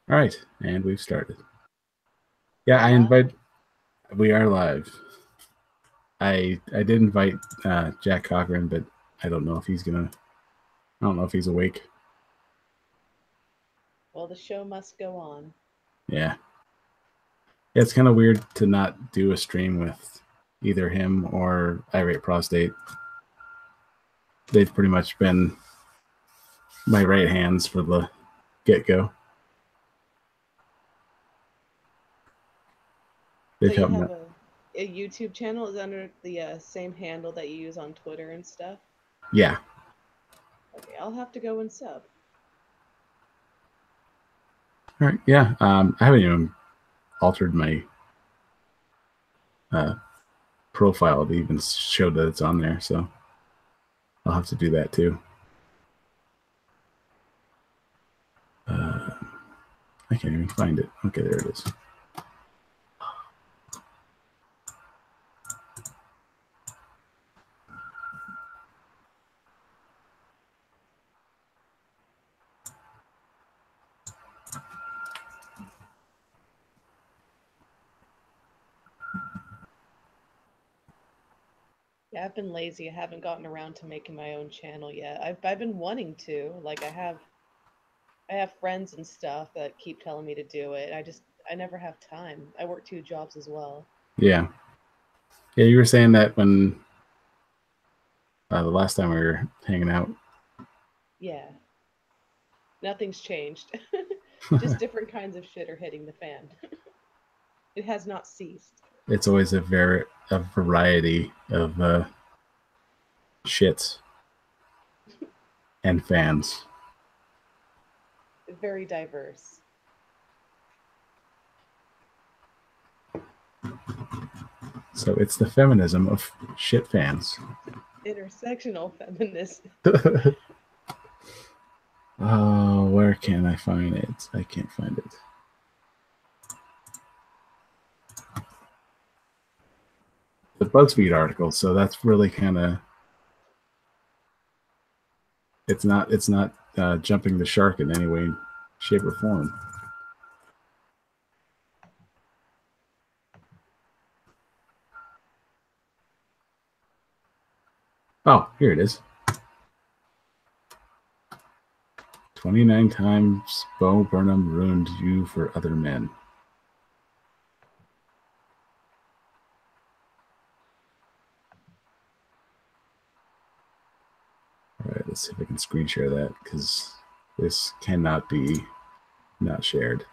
All right, and we've started. Yeah, we are live. I did invite Jack Cochran, but I don't know if he's gonna. I don't know if he's awake. Well, the show must go on. Yeah, it's kind of weird to not do a stream with either him or Irate Prostate. They've pretty much been my right hands for the get-go. So They've you helped me. have a YouTube channel is under the same handle that you use on Twitter and stuff. Yeah. Okay, I'll have to go and sub. All right. Yeah. I haven't even altered my profile to even show that it's on there, so I'll have to do that too. I can't even find it. Okay, there it is. Yeah, I've been lazy. I haven't gotten around to making my own channel yet. I've been wanting to. Like I have friends and stuff that keep telling me to do it. I never have time. I work 2 jobs as well. Yeah. Yeah, you were saying that when the last time we were hanging out. Yeah. Nothing's changed. Just different kinds of shit are hitting the fan. It has not ceased. It's always a variety of shits and fans. Very diverse. So it's the feminism of shit fans. Intersectional feminist. Oh, where can I find it? I can't find it. The BuzzFeed article, so that's really kind of it's not jumping the shark in any way, shape, or form. Oh, here it is. 29 times Bo Burnham ruined you for other men. All right, let's see if I can screen share that because this cannot be not shared.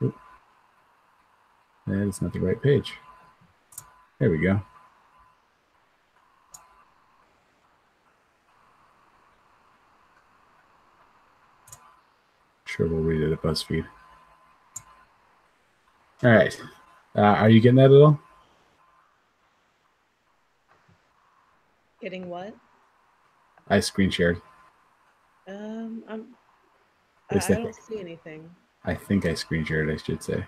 Oop. That is not the right page. There we go. Sure, we'll read it at BuzzFeed. All right. Are you getting that at all? Getting what? I screen shared. I don't see anything. I think I screen shared, I should say.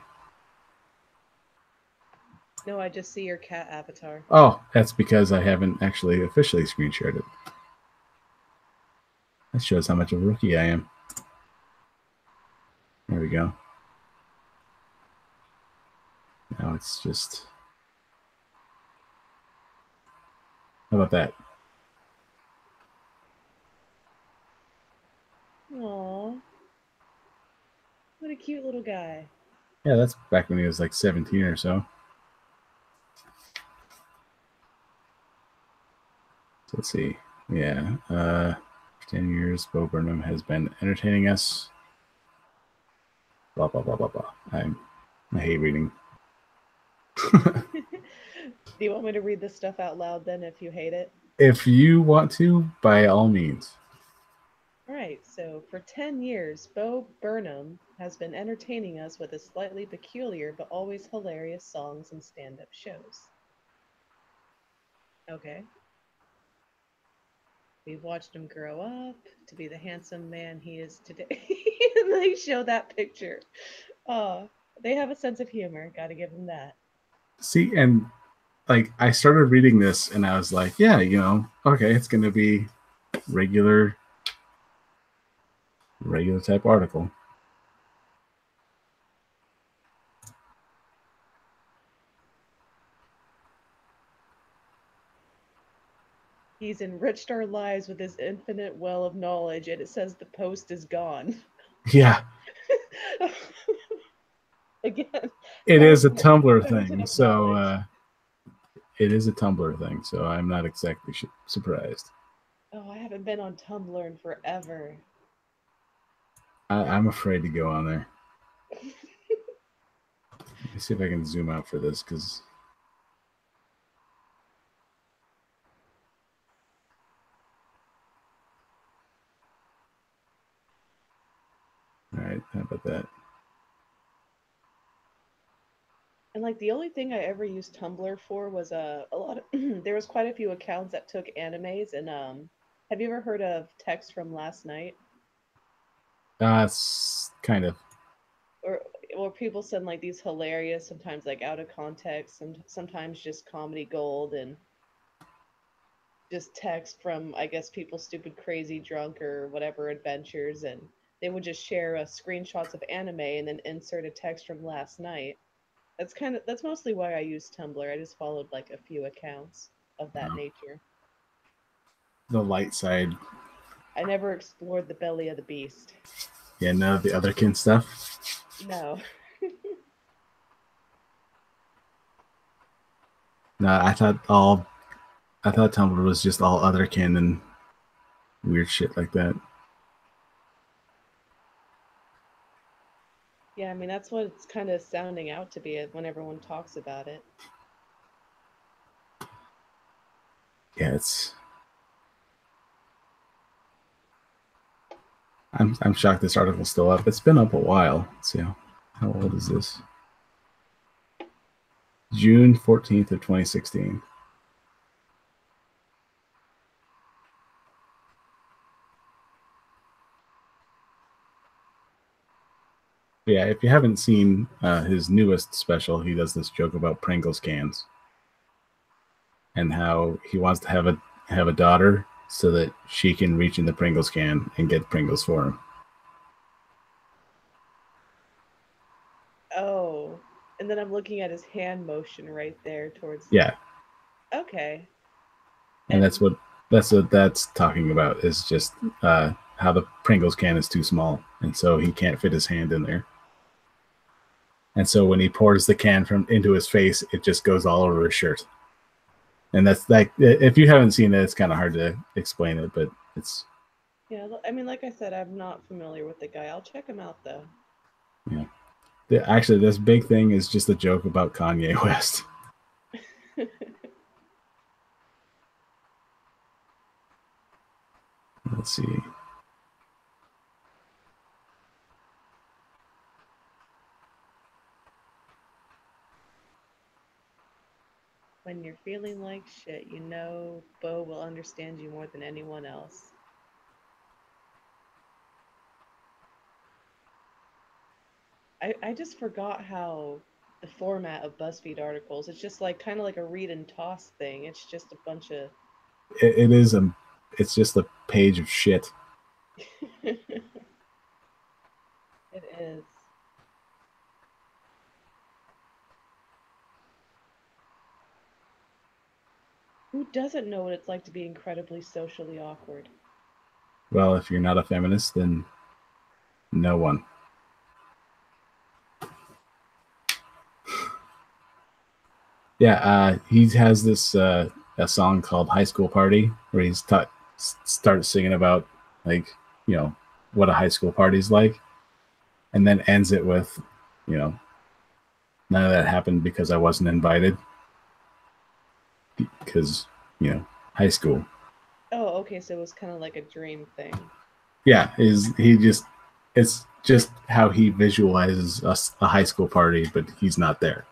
No, I just see your cat avatar. Oh, that's because I haven't actually officially screen shared it. That shows how much of a rookie I am. There we go. Now it's just... How about that? Aww. What a cute little guy. Yeah, that's back when he was like 17 or so. So let's see. Yeah. 10 years, Bo Burnham has been entertaining us. Blah, blah, blah, blah, blah. I hate reading. Do you want me to read this stuff out loud then if you hate it? If you want to, by all means. All right, so for 10 years, Bo Burnham has been entertaining us with his slightly peculiar but always hilarious songs and stand up shows. Okay. We've watched him grow up to be the handsome man he is today. And they show that picture. Oh, they have a sense of humor. Gotta give them that. See, and like I started reading this and I was like, yeah, okay, it's gonna be regular type article. He's enriched our lives with his infinite well of knowledge, and it says the post is gone. Yeah. Again, It is a Tumblr fountain thing, of so knowledge. it is a Tumblr thing, so I'm not exactly surprised. Oh, I haven't been on Tumblr in forever. I'm afraid to go on there. Let me see if I can zoom out for this, because all right, how about that? And like the only thing I ever used Tumblr for was a lot of there was quite a few accounts that took animes and have you ever heard of Text from Last Night? It's kind of. Or people send like these hilarious, sometimes like out of context, sometimes just comedy gold and just text from I guess people stupid crazy drunk or whatever adventures, and they would just share screenshots of anime and then insert a text from last night. That's mostly why I use Tumblr. I just followed like a few accounts of that nature. The light side. I never explored the belly of the beast. Yeah, none of the otherkin stuff. No. No, I thought Tumblr was just all otherkin and weird shit like that. Yeah, I mean that's what it's kind of sounding out to be when everyone talks about it. Yeah, I'm shocked this article's still up. It's been up a while. Let's see how old is this? June 14th of 2016. Yeah, if you haven't seen his newest special, he does this joke about Pringles cans and how he wants to have a daughter so that she can reach in the Pringles can and get Pringles for him. Oh, and then I'm looking at his hand motion right there towards. Yeah. Okay. And that's what that's talking about, is just how the Pringles can is too small, and so he can't fit his hand in there. And so when he pours the can into his face, it just goes all over his shirt. And that's like, if you haven't seen it, it's kind of hard to explain it, but it's. Yeah, I mean, like I said, I'm not familiar with the guy. I'll check him out though. Yeah. Actually, this big thing is just a joke about Kanye West. Let's see. When you're feeling like shit, you know Bo will understand you more than anyone else. I just forgot how the format of BuzzFeed articles, it's just like kind of like a read and toss thing. It's just a bunch of It is it's just a page of shit. It is. Who doesn't know what it's like to be incredibly socially awkward? Well, if you're not a feminist, then no one. Yeah, he has this a song called "High School Party" where he starts singing about, like, what a high school party's like, and then ends it with, none of that happened because I wasn't invited, because high school. Oh, okay, so it was kind of like a dream thing. Yeah, it's just how he visualizes a high school party, but he's not there.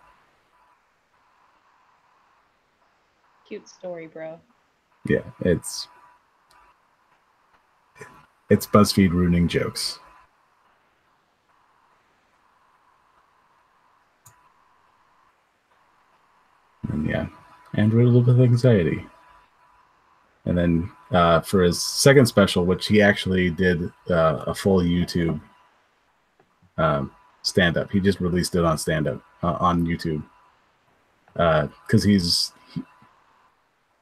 Cute story, bro. Yeah, it's BuzzFeed ruining jokes. And yeah, and riddled with anxiety. And then for his second special, which he actually did a full YouTube stand up, he just released it on stand up on YouTube because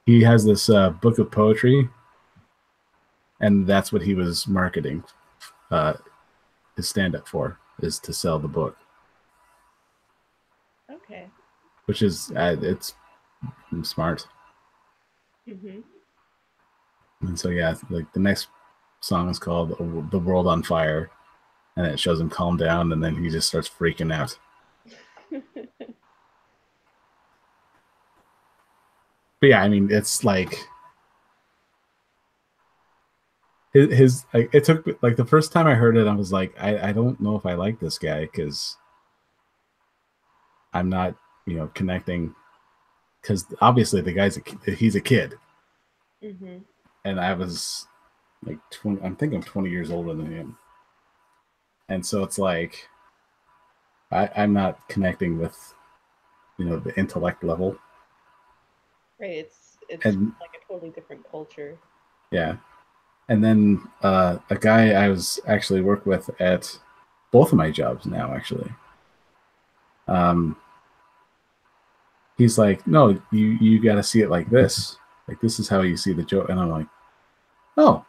he has this book of poetry, and that's what he was marketing his stand up for, is to sell the book. Okay. Which is it's smart. Mm-hmm. And so yeah, like the next song is called "The World on Fire," and it shows him calm down, and then he just starts freaking out. But yeah, I mean, it's like his like, it took like the first time I heard it, I was like, I don't know if I like this guy because I'm not, connecting, because obviously the guy's he's a kid, Mm-hmm. and I was like 20, I'm thinking I'm 20 years older than him, and so it's like I'm not connecting with the intellect level. Right. It's And like a totally different culture. yeah, and then a guy I was actually work with at both of my jobs now, actually. Um, he's like, no, you got to see it like this. Like this is how you see the joke, and I'm like, oh,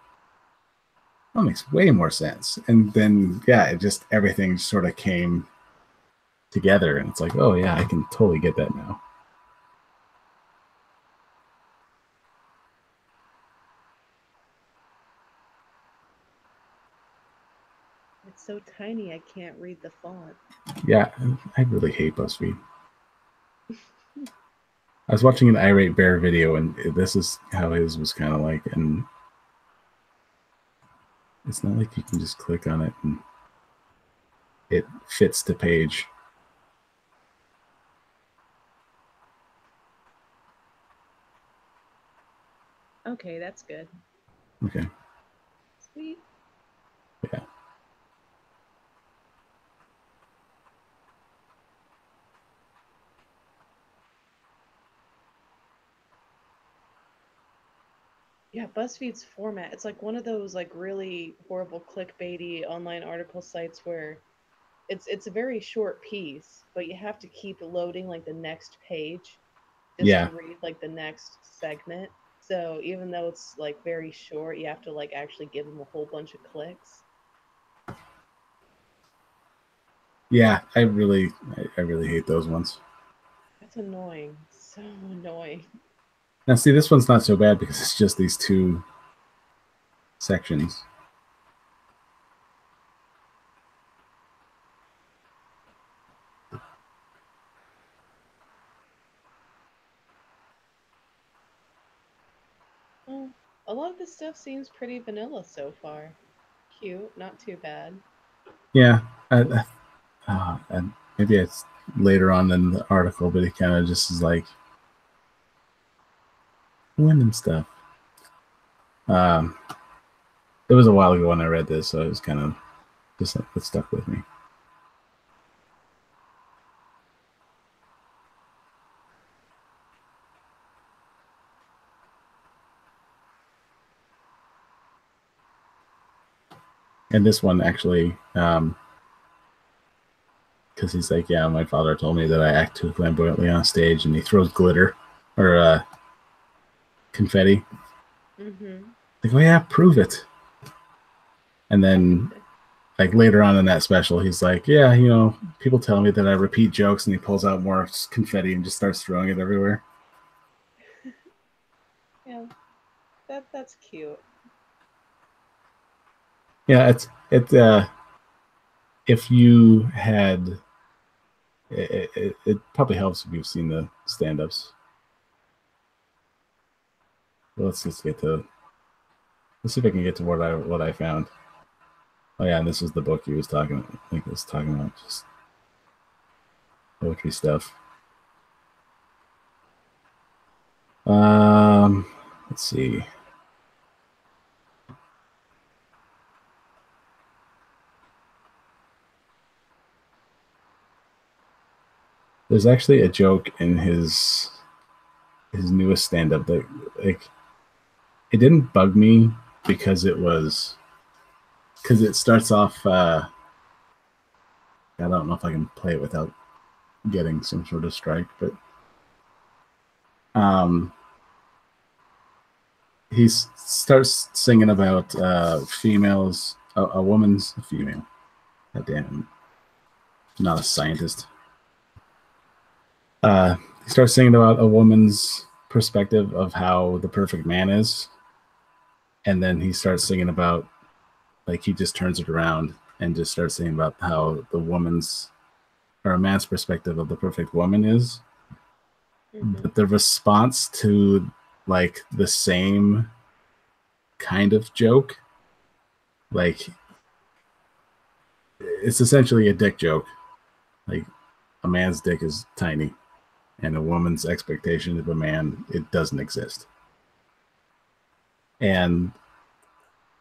that makes way more sense. And then yeah, it just everything sort of came together, and it's like, oh yeah, I can totally get that now. It's so tiny I can't read the font. Yeah, I really hate BuzzFeed. I was watching an irate bear video, and this is how his was kind of like, and it's not like you can just click on it and it fits the page. Okay, that's good. Okay. Sweet. Yeah. Yeah, BuzzFeed's format, it's like one of those like really horrible clickbaity online article sites where it's a very short piece, but you have to keep loading like the next page just Yeah. to read like the next segment. So even though it's like very short, you have to like actually give them a whole bunch of clicks. Yeah. I really hate those ones. That's annoying. So annoying. Now, see, this one's not so bad because it's just these two sections. Well, a lot of this stuff seems pretty vanilla so far. Cute, not too bad. Yeah. And maybe it's later on in the article, but it kind of just is like women stuff. Um, it was a while ago when I read this, so it was kind of just it stuck with me. And this one actually, because he's like, yeah, my father told me that I act too flamboyantly on stage, and he throws glitter or confetti. Mm-hmm. Like, oh yeah, prove it. And then like later on in that special, he's like, yeah, people tell me that I repeat jokes, and he pulls out more confetti and just starts throwing it everywhere. Yeah, that's cute. Yeah, it. If you had, it probably helps if you've seen the stand-ups. Well, let's just get to. Let's see if I can get to what I found. Oh yeah, and this is the book he was talking. I think he was talking about just poetry stuff. Let's see. There's actually a joke in his his newest stand-up that like it didn't bug me because it starts off. I don't know if I can play it without getting some sort of strike, but he starts singing about females, a woman's a female. God damn, I'm not a scientist. He starts singing about a woman's perspective of how the perfect man is, and then he starts singing about, like, he just turns it around and just starts singing about how the woman's or a man's perspective of the perfect woman is. Mm-hmm. But the response to like the same kind of joke, like it's essentially a dick joke. Like a man's dick is tiny, and a woman's expectation of a man, it doesn't exist. And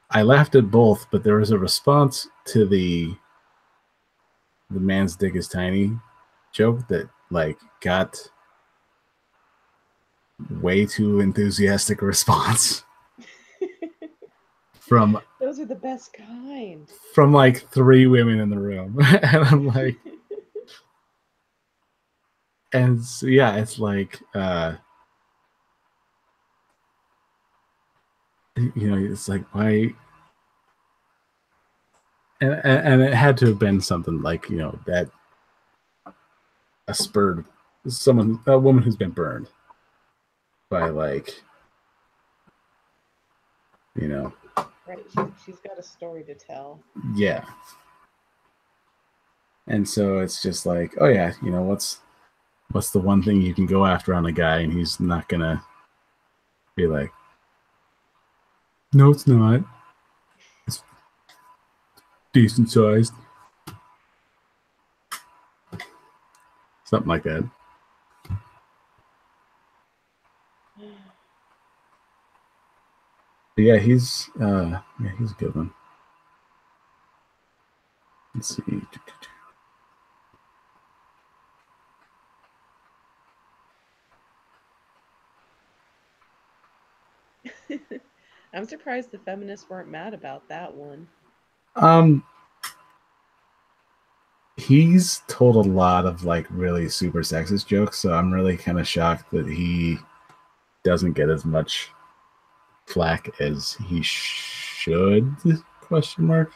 I laughed at both, but there was a response to the man's dick is tiny joke that like got way too enthusiastic a response from Those are the best kind. From like 3 women in the room. And I'm like, and so, yeah, it's like it's like why, and it had to have been something like that a woman who's been burned by like Right. She's got a story to tell. yeah. And so it's just like, oh yeah, what's the one thing you can go after on a guy and he's not gonna be like, no, it's not. It's decent sized. Something like that. But yeah, he's a good one. Let's see. I'm surprised the feminists weren't mad about that one. He's told a lot of like really super sexist jokes, so I'm really kind of shocked that he doesn't get as much flack as he should, question mark.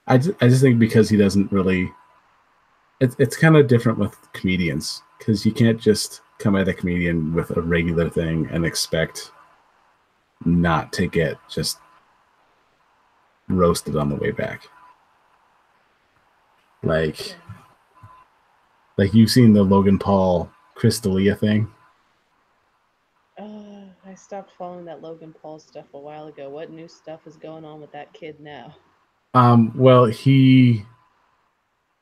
I just think because he doesn't really, it's kind of different with comedians, because you can't just come at a comedian with a regular thing and expect not to get just roasted on the way back. Like you've seen the Logan Paul Chris D'Elia thing. I stopped following that Logan Paul stuff a while ago. What new stuff is going on with that kid now? Well, he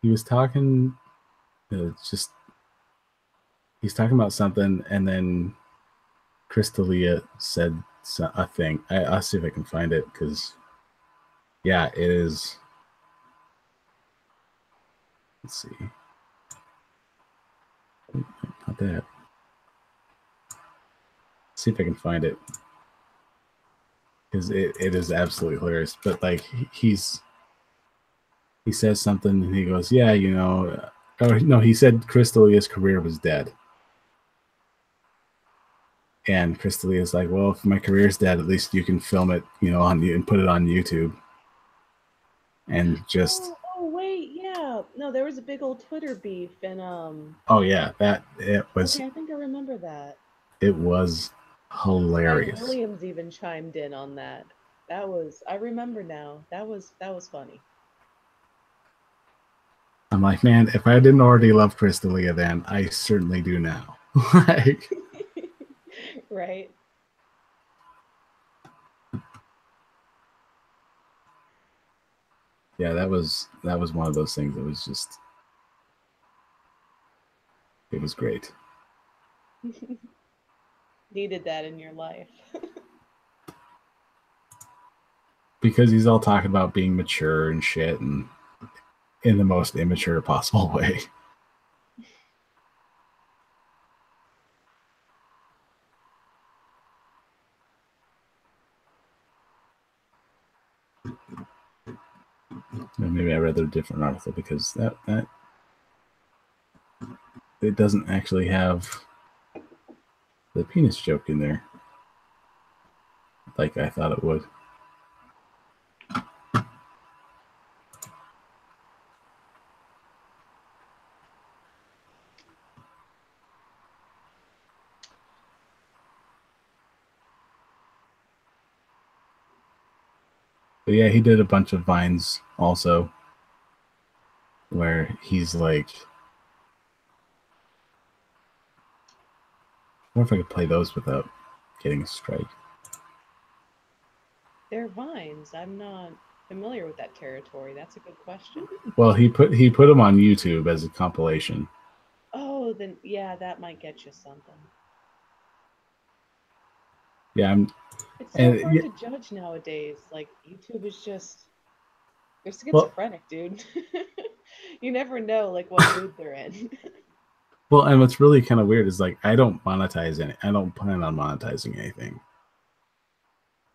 was talking, he's talking about something, and then Chris D'Elia said a thing. I'll see if I can find it, because yeah, it is. Let's see. Not that. Let's see if I can find it, because it is absolutely hilarious. But like he says something and he goes, yeah, or no, he said Chris D'Elia's career was dead. And Chris D'Elia's like, well, if my career's dead, at least you can film it, on you and put it on YouTube. And just wait, yeah. No, there was a big old Twitter beef, and oh yeah, it was. Okay, I think I remember that. It was hilarious. Ryan Williams even chimed in on that. I remember now. That was funny. I'm like, man, if I didn't already love Chris D'Elia then, I certainly do now. Like, right. Yeah, that was one of those things that was just, it was great. Needed that in your life. Because he's all talking about being mature and shit, and in the most immature possible way. And maybe I read a different article because that it doesn't actually have the penis joke in there like I thought it would. But yeah, he did a bunch of vines also where he's like, I wonder if I could play those without getting a strike. They're vines. I'm not familiar with that territory. That's a good question. Well, he put them on YouTube as a compilation. Oh, then yeah, that might get you something. Yeah, It's so hard to judge nowadays. Like YouTube is just they're schizophrenic, dude. You never know like what mood they're in. Well, and what's really kind of weird is like I don't monetize any. I don't plan on monetizing anything.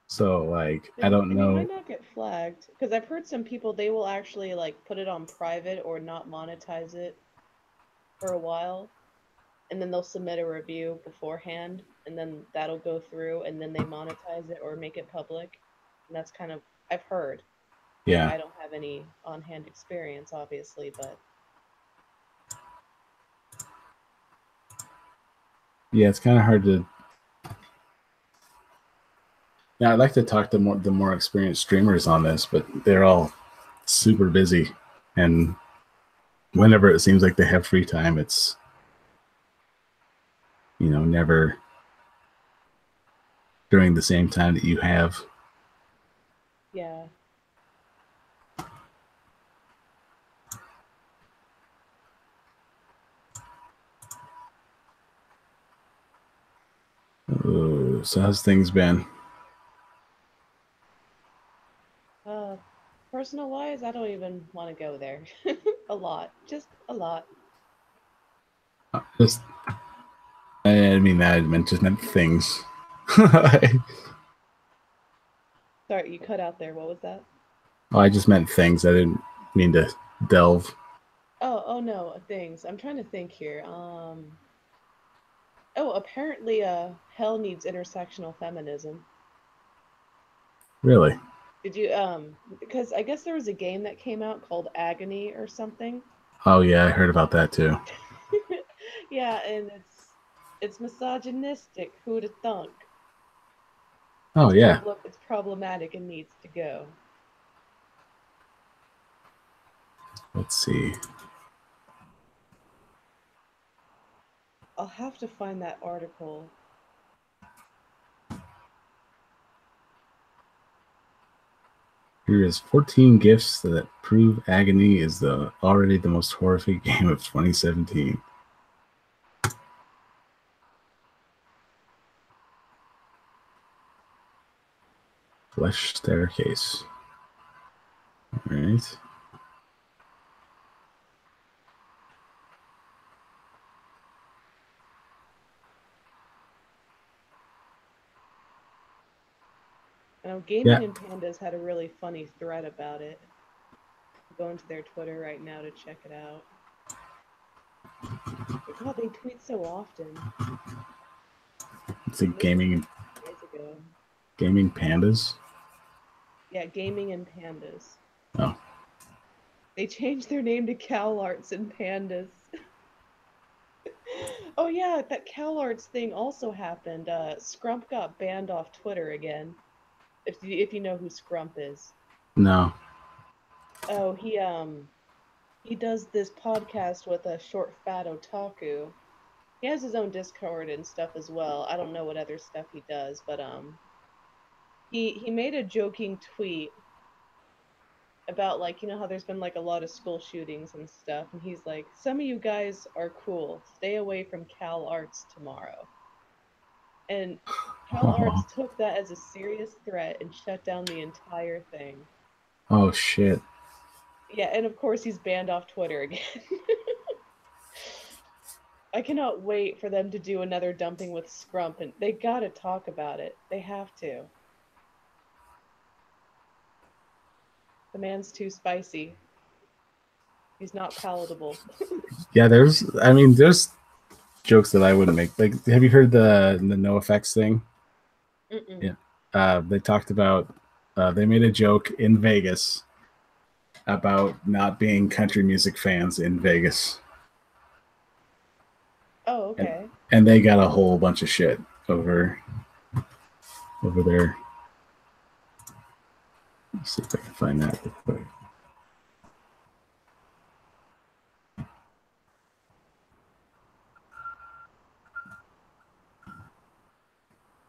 So like I don't And you might know. not get flagged because I've heard some people they will actually like put it on private or not monetize it for a while, and then they'll submit a review beforehand, and then that'll go through, and then they monetize it or make it public. And that's kind of I've heard. Like Yeah. I don't have any on-hand experience, obviously, but Yeah, it's kind of hard to. Yeah, I'd like to talk to the more experienced streamers on this, but they're all super busy, and whenever it seems like they have free time, it's never during the same time that you have. yeah. So how's things been? Personal wise, I don't even want to go there. A lot, just a lot. Just I mean I just meant things. Sorry, you cut out there. What was that? Oh, I just meant things. I didn't mean to delve. Oh no, things. I'm trying to think here. Oh, apparently, hell needs intersectional feminism. Really? Did you, because I guess there was a game that came out called Agony or something. Oh yeah, I heard about that too. Yeah, and it's misogynistic. Who'da thunk? Oh yeah. It's problematic and needs to go. Let's see. I'll have to find that article. Here is 14 gifts that prove Agony is already the most horrific game of 2017. Flesh staircase. All right. I know Gaming and Pandas had a really funny thread about it. I'm going to their Twitter right now to check it out. But God, they tweet so often. It's a gaming Days ago. Gaming Pandas. Yeah, Gaming and Pandas. Oh. They changed their name to CalArts and Pandas. Oh yeah, that CalArts thing also happened. Scrump got banned off Twitter again. If you know who Scrump is. No. Oh, he does this podcast with a short fat otaku. He has his own Discord and stuff as well. I don't know what other stuff he does, but he made a joking tweet about like how there's been like a lot of school shootings and stuff, and he's like, some of you guys are cool, stay away from Cal Arts tomorrow. And Cal Arts took that as a serious threat and shut down the entire thing. Oh shit. Yeah, and of course he's banned off Twitter again. I cannot wait for them to do another dumping with Scrump, and they gotta talk about it. They have to. The man's too spicy. He's not palatable. Yeah, there's jokes that I wouldn't make. Like, have you heard the NoFX thing? Mm-mm. Yeah. They talked about they made a joke in Vegas about not being country music fans in Vegas. Oh, And, okay. and they got a whole bunch of shit over there. Let's see if I can find that real quick.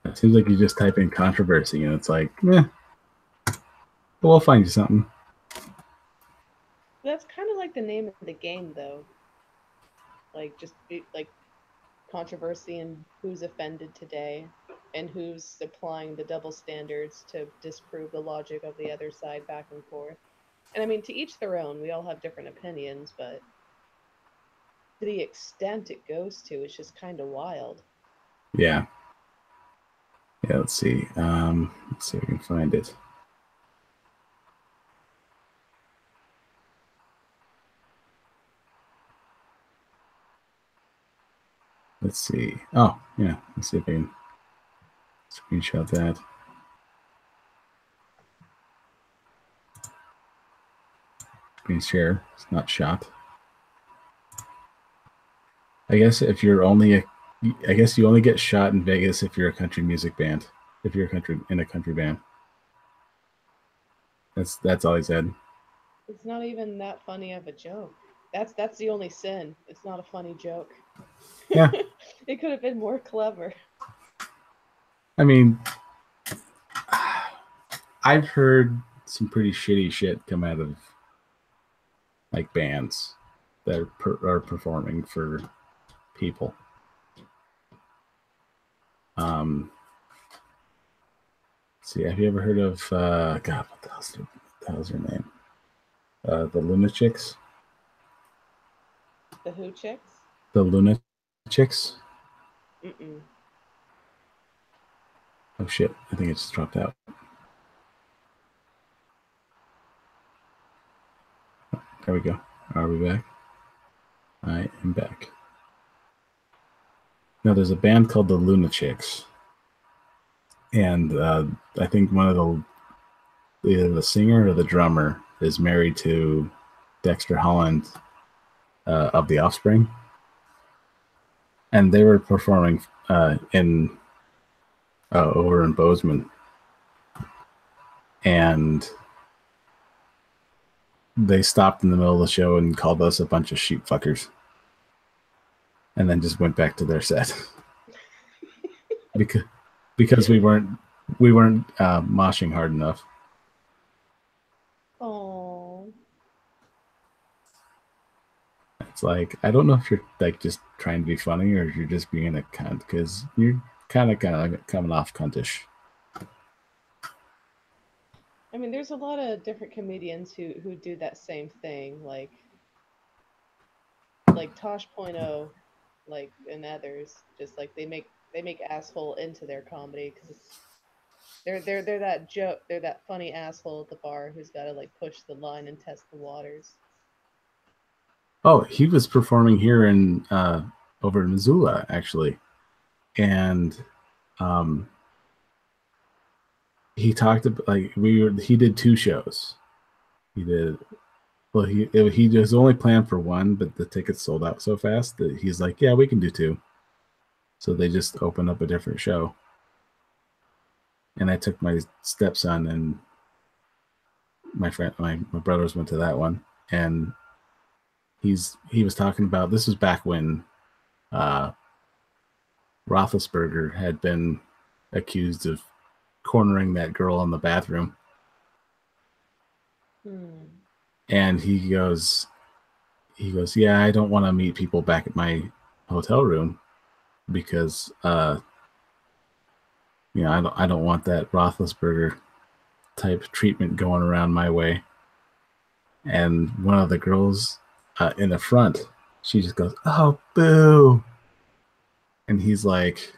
It seems like you just type in controversy and it's like, meh, we'll find you something. That's kind of like the name of the game, though. Like, like controversy and who's offended today and who's applying the double standards to disprove the logic of the other side back and forth. And I mean, to each their own. We all have different opinions, but to the extent it goes to, it's just kind of wild. Yeah. Yeah, let's see. Let's see if we can find it. Let's see. Oh, yeah. Let's see if I can screenshot that. Screen share. It's not shot. I guess if you're only I guess you only get shot in Vegas if you're a country music band. If you're in a country band. That's all he said. It's not even that funny of a joke. That's the only sin. It's not a funny joke. Yeah. It could have been more clever. I mean, I've heard some pretty shitty shit come out of like bands that are performing for people. See, have you ever heard of God? What the hell's her name? The Lunatics. The Who Chicks? The Lunatics. Mm-mm. Oh shit! I think it just dropped out. There we go. Are we back? I am back. Now there's a band called the Lunatics, and I think one of either the singer or the drummer is married to Dexter Holland of The Offspring, and they were performing in over in Bozeman, and they stopped in the middle of the show and called us a bunch of sheep fuckers, and then just went back to their set because we weren't moshing hard enough. Oh. It's like, I don't know if you're like just trying to be funny or if you're just being a cunt, because you're kind of coming off cuntish. I mean, there's a lot of different comedians who do that same thing, like Tosh.0, like, and others. Just like they make asshole into their comedy because they're that joke, they're that funny asshole at the bar who's got to like push the line and test the waters. Oh, he was performing here in over in Missoula actually, and he talked about like he did 2 shows. He did well. He was only planned for 1, but the tickets sold out so fast that he's like, yeah, we can do 2. So they just opened up a different show, and I took my stepson and my brothers went to that one, and he was talking about, this was back when Roethlisberger had been accused of cornering that girl in the bathroom. And he goes, yeah, I don't want to meet people back at my hotel room because, I don't want that Roethlisberger type treatment going around my way. And one of the girls in the front, she just goes, oh, boo. And he's like,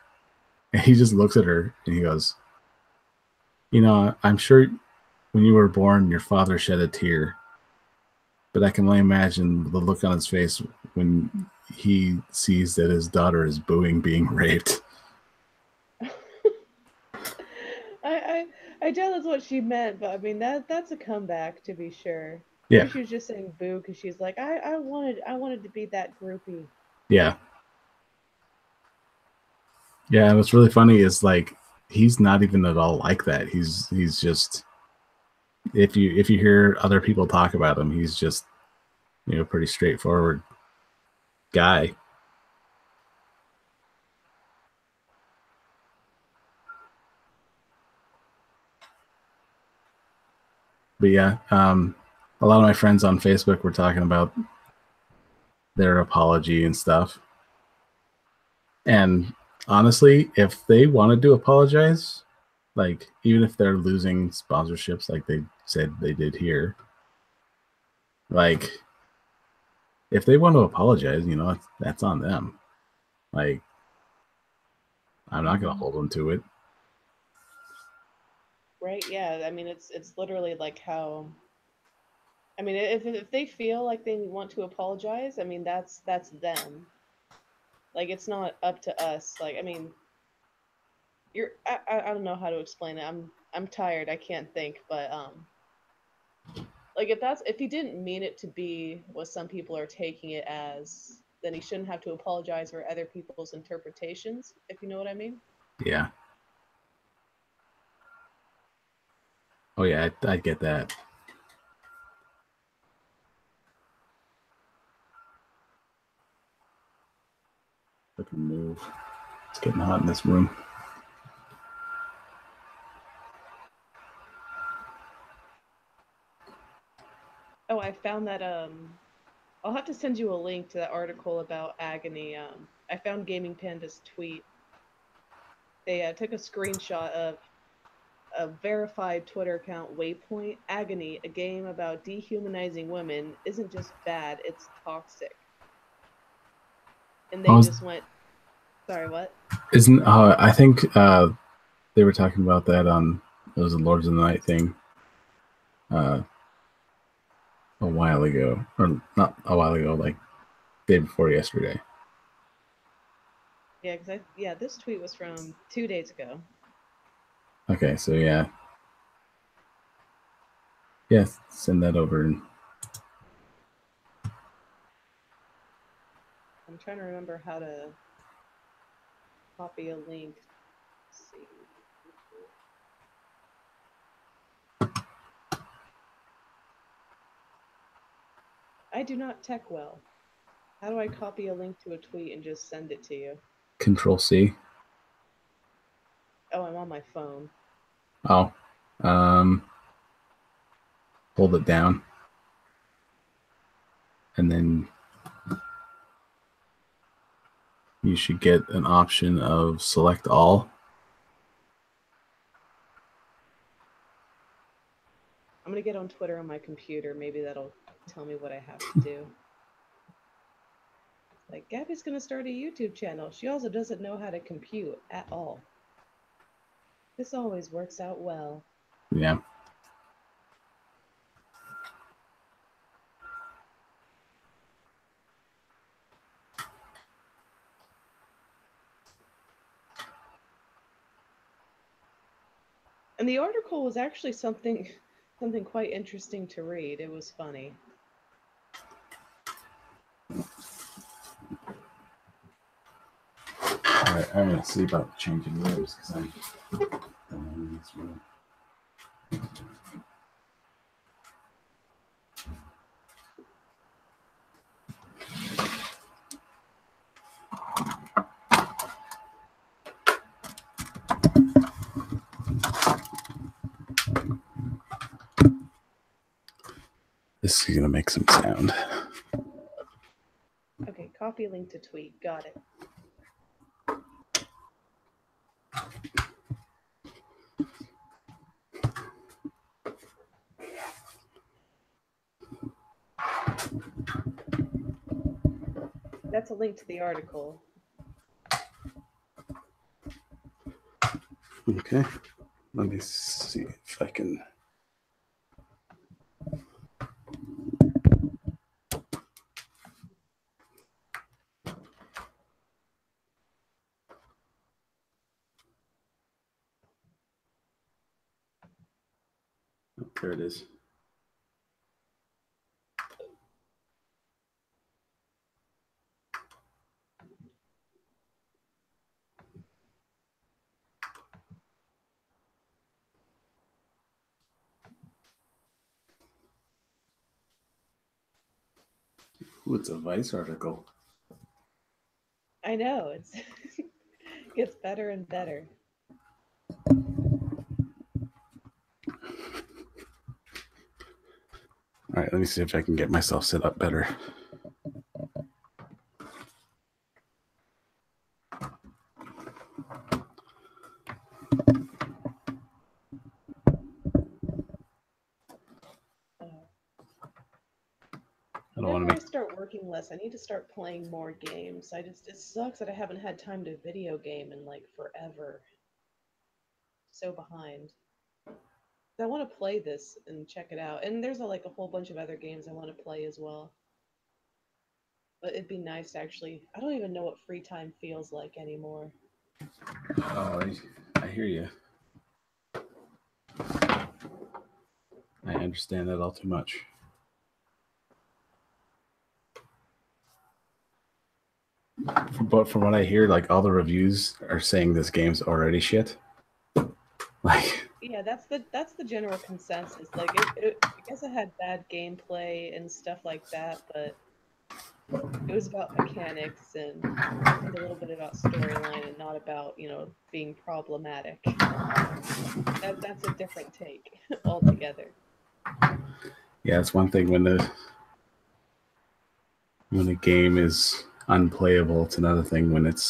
and he just looks at her and he goes, I'm sure when you were born, your father shed a tear. But I can only imagine the look on his face when he sees that his daughter is booing being raped. I I doubt that's what she meant, but I mean that's a comeback to be sure. Yeah, Maybe she was just saying boo because she's like I wanted to be that groupie. yeah, yeah. And what's really funny is like he's not even at all like that. He's just if you hear other people talk about him, he's just pretty straightforward guy. But yeah, a lot of my friends on Facebook were talking about their apology and stuff. And honestly, if they wanted to apologize, like even if they're losing sponsorships like they said they did here, like if they want to apologize, that's on them. Like I'm not gonna hold them to it. Right? Yeah. I mean it's literally like how I mean if they feel like they want to apologize, I mean that's them. Like it's not up to us. Like I mean I don't know how to explain it. I'm tired. I can't think, but like if he didn't mean it to be what some people are taking it as, then he shouldn't have to apologize for other people's interpretations, if you know what I mean. Yeah. Oh yeah, I get that. I can move. It's getting hot in this room. Oh, I found that I'll have to send you a link to that article about Agony. I found Gaming Panda's tweet. They took a screenshot of a verified Twitter account, Waypoint. Agony, a game about dehumanizing women, isn't just bad, it's toxic. And I they was just went, sorry, what? isn't I think they were talking about that on it was a Lords of the Night thing uh, a while ago, or not a while ago, like day before yesterday. Yeah, yeah, this tweet was from 2 days ago. Okay, so yeah, yes, send that over. And I'm trying to remember how to copy a link. Let's see. I do not tech well. How do I copy a link to a tweet and just send it to you? Control C. Oh, I'm on my phone. Oh, um, hold it down, and then you should get an option of select all. I'm gonna get on Twitter on my computer. Maybe that'll tell me what I have to do. Like, Gabby's gonna start a YouTube channel. She also doesn't know how to compute at all. This always works out well. Yeah. And the article was actually something quite interesting to read. It was funny. All right, I'm gonna see about changing rooms because I'm in this room. This is gonna make some sound. Okay, copy link to tweet. Got it. That's a link to the article. Okay, let me see if I can There it is. Ooh, it's a Vice article. I know, it's gets better and better. All right, let me see if I can get myself set up better. I don't want Whenever to I make. start working less, I need to start playing more games. It sucks that I haven't had time to video game in like forever. So behind. I want to play this and check it out. And there's like a whole bunch of other games I want to play as well. But it'd be nice to actually. I don't even know what free time feels like anymore. Oh, I hear you. I understand that all too much. But from what I hear, like all the reviews are saying this game's already shit. Like, Yeah, that's the general consensus. Like I guess it had bad gameplay and stuff like that, but it was about mechanics and a little bit about storyline and not about, being problematic. That's a different take altogether. yeah, it's one thing when the game is unplayable. It's another thing when it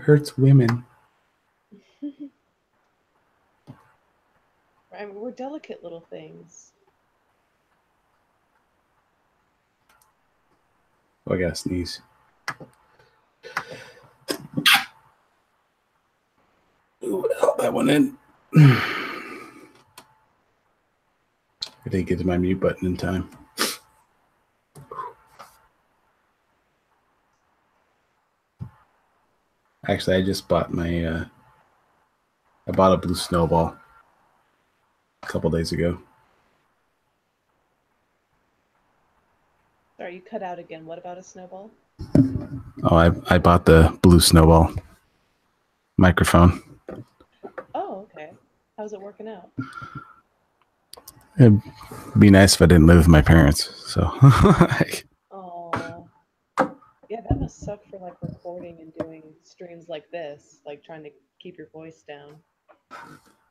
hurts women. I mean, we're delicate little things. Oh, I gotta sneeze. Ooh, held that one in. I didn't get to my mute button in time. Actually, I just bought I bought a blue snowball a couple days ago. Sorry, you cut out again. What about a snowball? Oh, I bought the blue snowball microphone. Oh, okay. How's it working out? It'd be nice if I didn't live with my parents. So, Oh, yeah, that must suck for like recording and doing streams like this, like trying to keep your voice down.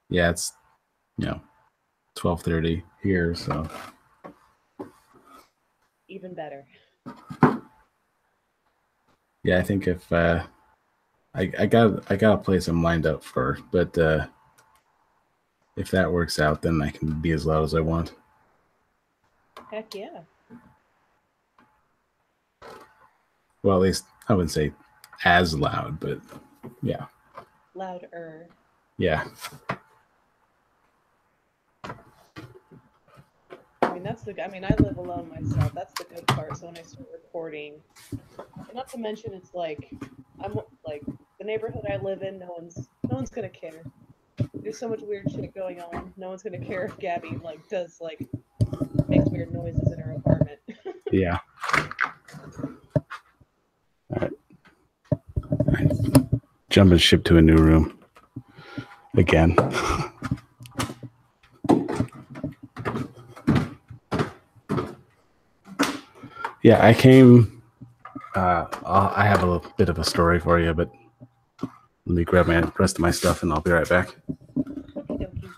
yeah, it's 12:30 here, so Even better. yeah, I think if I got a place I'm lined up for, but if that works out, then I can be as loud as I want. Heck yeah. Well, at least I wouldn't say as loud, but yeah, Louder. yeah. I mean, I live alone myself. That's the good part. So when I start recording, and not to mention, it's like, I'm like, the neighborhood I live in, no one's gonna care. There's so much weird shit going on. No one's gonna care if Gabby, like, makes weird noises in her apartment. Yeah. All right. Jumping ship to a new room again. Yeah, I came. I have a bit of a story for you, but let me grab my rest of my stuff and I'll be right back. Okie dokie.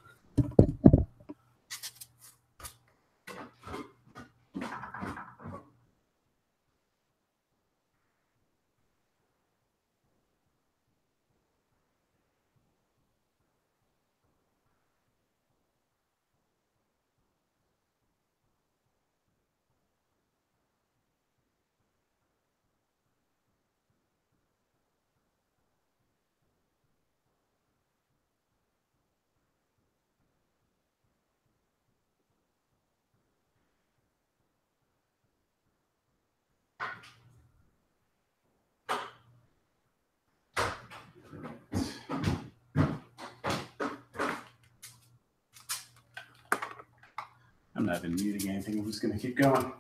I'm not even muting anything. I'm just going to keep going.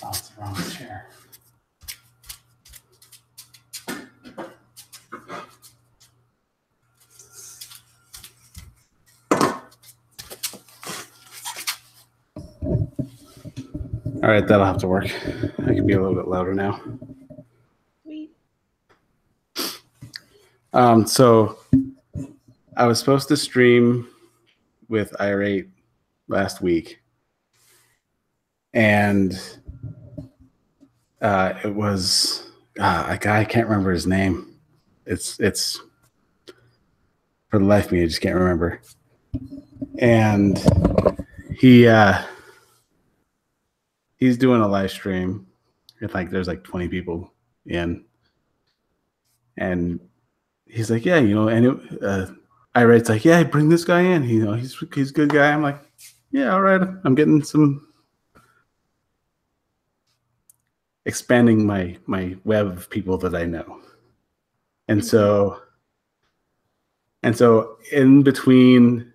Oh, it's the wrong chair. All right, that'll have to work. I can be a little bit louder now. Sweet. So I was supposed to stream with Irate last week, and it was a guy. I can't remember his name. It's for the life of me, I just can't remember. And he's doing a live stream. There's like 20 people in, and he's like, yeah, and Irate's like, yeah, bring this guy in. He's a good guy. I'm like, yeah, all right. I'm getting some expanding my web of people that I know, and so in between,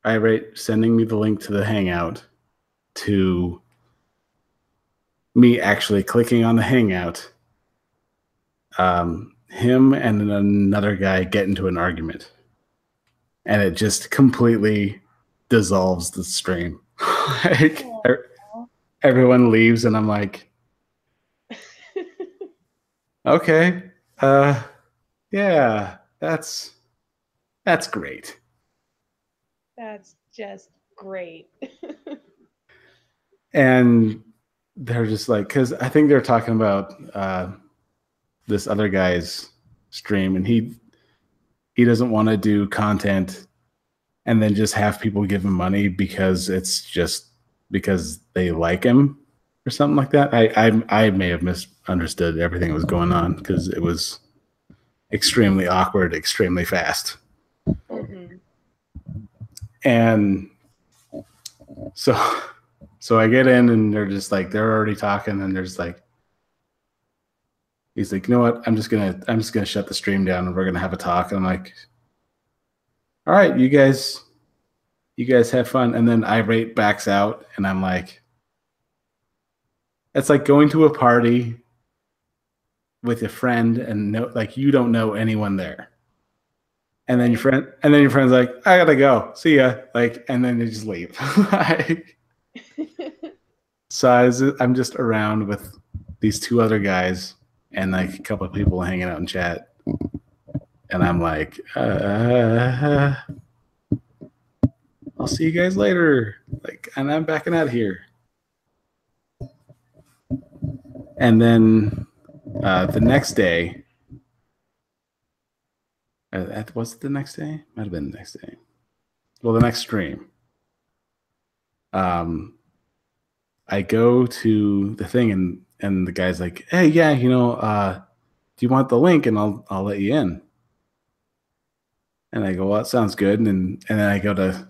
Irate sending me the link to the Hangout to me actually clicking on the Hangout, him and another guy get into an argument, and it just completely dissolves the stream. Everyone leaves, and I'm like, okay, yeah, that's great. That's just great. And they're just like, because I think they're talking about this other guy's stream, and he doesn't want to do content and then just have people give him money because it's just because they like him or something like that. I may have misunderstood everything that was going on because it was extremely awkward, extremely fast. Mm-hmm. And so I get in, and they're just like, they're already talking, and there's like, he's like, you know what? I'm just gonna shut the stream down, and we're gonna have a talk. And I'm like, all right, you guys have fun. And then Irate backs out, and I'm like, it's like going to a party with a friend, and you don't know anyone there. And then your friend's like, I gotta go. See ya. And then they just leave. So I'm just around with these two other guys and like a couple of people hanging out in chat. And I'm like, I'll see you guys later. And I'm backing out of here. And then the next day, was it the next day? Might have been the next day. Well, the next stream. I go to the thing, and the guy's like, hey, yeah, do you want the link? And I'll let you in. And I go, well, that sounds good. And then I go to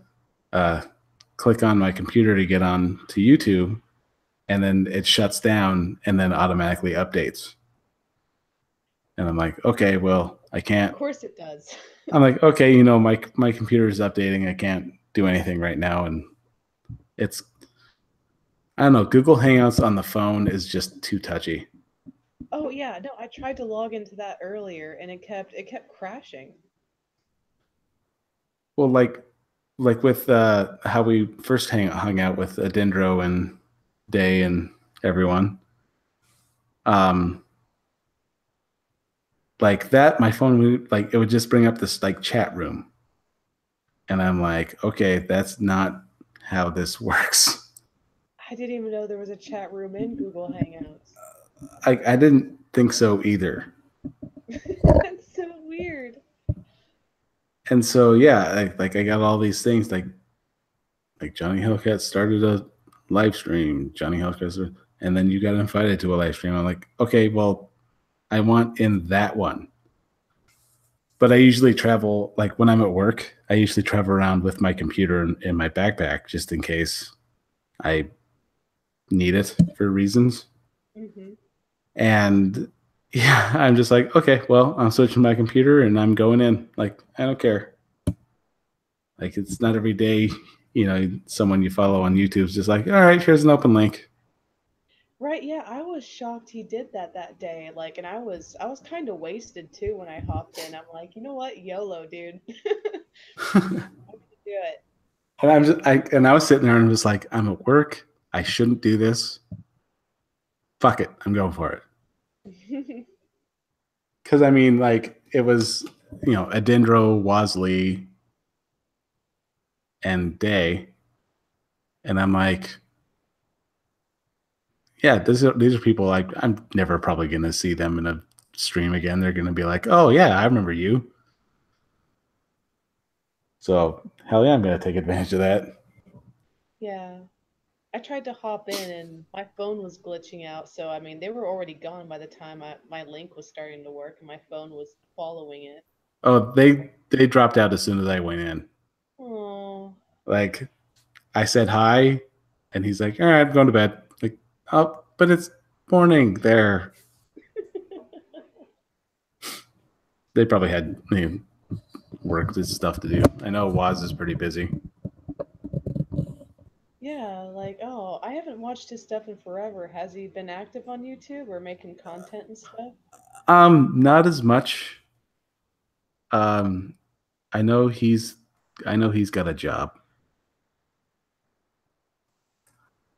click on my computer to get on to YouTube, and then it shuts down and then automatically updates. And I'm like, okay, well, I can't. Of course it does. I'm like, okay, my computer is updating. I can't do anything right now. And it's, I don't know, Google Hangouts on the phone is just too touchy. Oh yeah, no, I tried to log into that earlier, and it kept crashing. Well, like with how we first hung out with Dendro and Day and everyone, like that, my phone would, it would just bring up this chat room, and I'm like, okay, that's not how this works. I didn't even know there was a chat room in Google Hangouts. I didn't think so either. That's so weird. And so yeah, like I got all these things like Johnny Hellcat started a live stream. Johnny Hellcat, and then you got invited to a live stream. I'm like, okay, well, I want in that one. But I usually travel, like when I'm at work, I usually travel around with my computer in my backpack just in case I need it for reasons. Mm-hmm. And yeah, I'm just like, okay, well, I'm switching my computer and I'm going in. Like, I don't care. Like, it's not every day, someone you follow on YouTube is just like, all right, here's an open link. Right, yeah, I was shocked he did that day. Like, and I was kind of wasted too when I hopped in. I'm like, you know what, YOLO, dude. I'm gonna do it. And I was sitting there and was like, I'm at work. I shouldn't do this. Fuck it. I'm going for it. Because I mean, like, it was, Adindro, Wasley, and Day. And I'm like, yeah, these are people like I'm never probably gonna see them in a stream again. They're gonna be like, oh yeah, I remember you. So hell yeah, I'm gonna take advantage of that. Yeah. I tried to hop in and my phone was glitching out. So, I mean, they were already gone by the time my link was starting to work and my phone was following it. Oh, they dropped out as soon as I went in. Oh. Like I said hi, and he's like, all right, I'm going to bed. Like, oh, but it's morning there. They probably had work and stuff to do. I know Waz is pretty busy. Yeah, like, oh, I haven't watched his stuff in forever. Has he been active on YouTube or making content and stuff? Not as much. Um, I know he's got a job.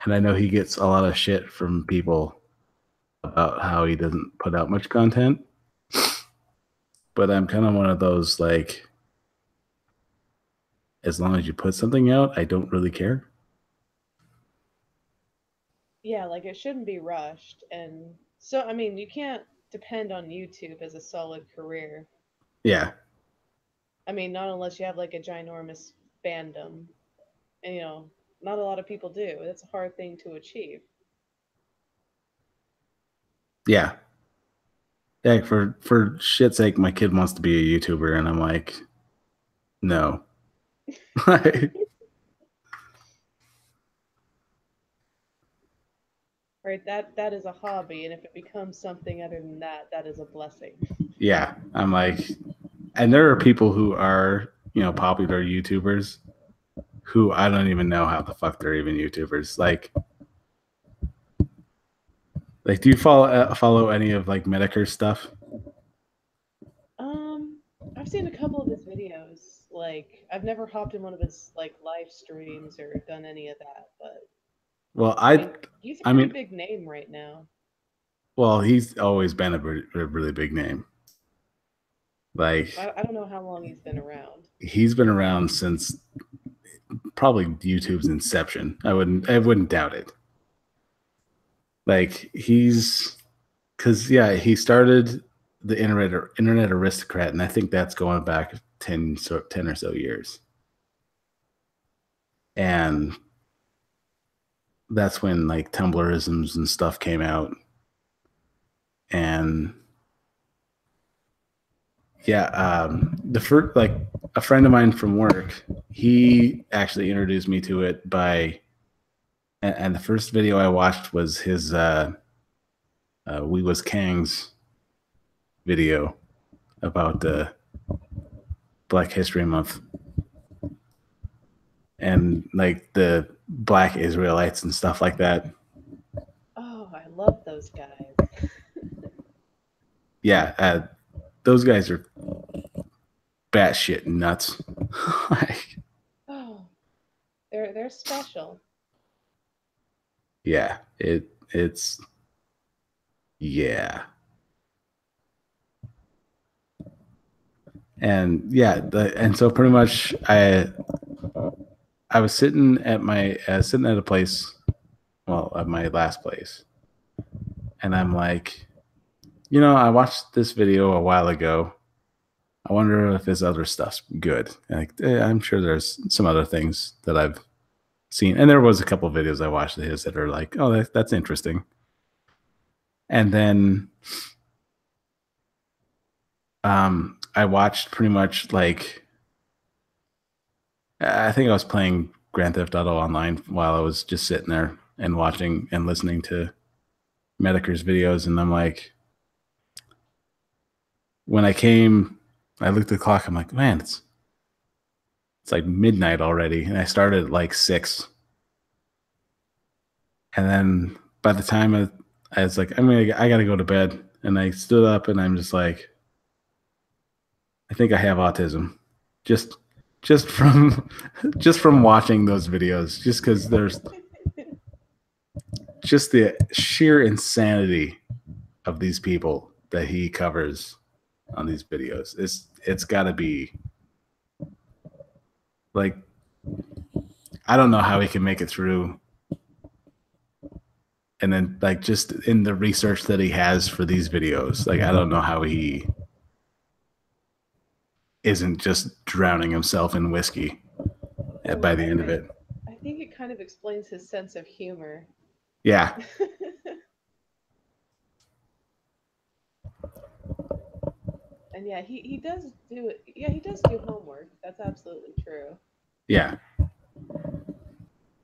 And I know he gets a lot of shit from people about how he doesn't put out much content. But I'm kind of one of those, like, as long as you put something out, I don't really care. Yeah, like it shouldn't be rushed. And so, I mean, you can't depend on YouTube as a solid career. Yeah. I mean, not unless you have like a ginormous fandom. And, not a lot of people do. That's a hard thing to achieve. Yeah. Yeah, for shit's sake, my kid wants to be a YouTuber, and I'm like, no. Right? That is a hobby, and if it becomes something other than that, that is a blessing. Yeah, I'm like, and there are people who are, popular YouTubers who I don't even know how the fuck they're even YouTubers. Like, do you follow any of like Medicare stuff? I've seen a couple of his videos. Like, I've never hopped in one of his like live streams or done any of that, but Well, I mean, he's a I pretty mean, big name right now. well, he's always been a really big name. Like, I don't know how long he's been around. he's been around since probably YouTube's inception. I wouldn't doubt it. Like because yeah, he started the internet aristocrat, and I think that's going back 10 or so years. And that's when like Tumblrisms and stuff came out. And yeah, the first, like, a friend of mine from work, he actually introduced me to it and the first video I watched was his We Was Kang's video about Black History Month and like the Black Israelites and stuff like that. Oh, I love those guys. Yeah, those guys are batshit nuts. Oh, they're special. Yeah, it's yeah. And yeah, and so pretty much I was sitting at a place, well, at my last place, and I'm like, I watched this video a while ago. I wonder if his other stuff's good. Like, I'm sure there's some other things that I've seen, and there was a couple of videos I watched of his that are like, oh, that's interesting. And then, I watched pretty much like, I think I was playing Grand Theft Auto Online while I was just sitting there and watching and listening to Mediker's videos, and I'm like, when I looked at the clock. I'm like, man, it's like midnight already, and I started at like 6. And then by the time I was like, I gotta go to bed, and I stood up, and I'm just like, I think I have autism, just from just from watching those videos, just because there's just the sheer insanity of these people that he covers on these videos. It's got to be like, I don't know how he can make it through. And then, like, just in the research that he has for these videos, like, I don't know how he isn't just drowning himself in whiskey by the end of it. I think it kind of explains his sense of humor. Yeah. And yeah, he does do it. Yeah, he does do homework. That's absolutely true. Yeah.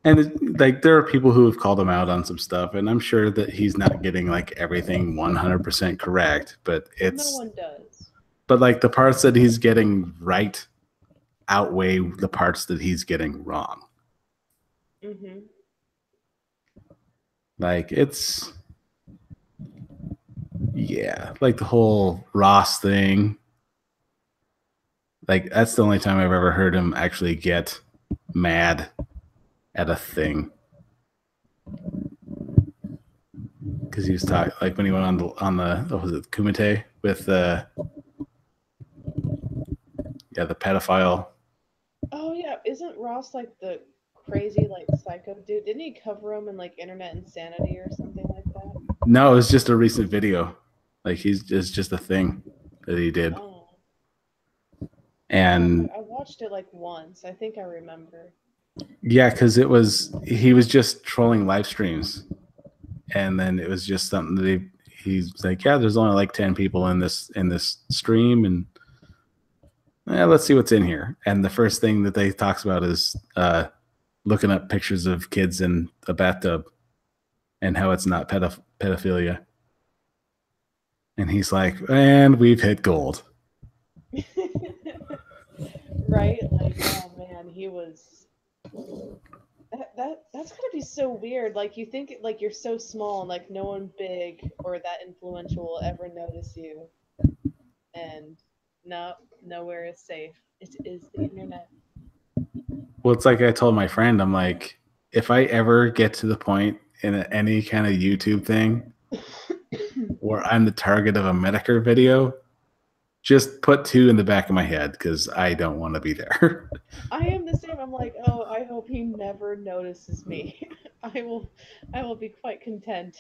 And like, there are people who have called him out on some stuff, and I'm sure that he's not getting like everything 100% correct, but No one does. But like, the parts that he's getting right outweigh the parts that he's getting wrong. Mm-hmm. Like, yeah, like the whole Ross thing. Like, that's the only time I've ever heard him actually get mad at a thing. Because he was talking, like, when he went on the what was it, Kumite with the pedophile. Oh yeah, isn't Ross like the crazy like psycho dude? Didn't he cover him in like internet insanity or something like that? No, it was just a recent video. Like, it's just a thing that he did. Oh. And I watched it like once. I think I remember. Yeah, because he was just trolling live streams, and then it was just something that he's like, yeah, there's only like 10 people in this stream, and let's see what's in here. And the first thing that they talks about is looking up pictures of kids in a bathtub and how it's not pedophilia. And he's like, and we've hit gold. Right? Like, oh man, he was that's gonna be so weird. Like, you think like you're so small and like no one big or that influential will ever notice you. And no, nowhere is safe. It is the internet. Well, it's like I told my friend, I'm like, if I ever get to the point in any kind of YouTube thing where I'm the target of a Mediker video, just put 2 in the back of my head, because I don't want to be there. I am the same. I'm like, oh, I hope he never notices me. I will be quite content.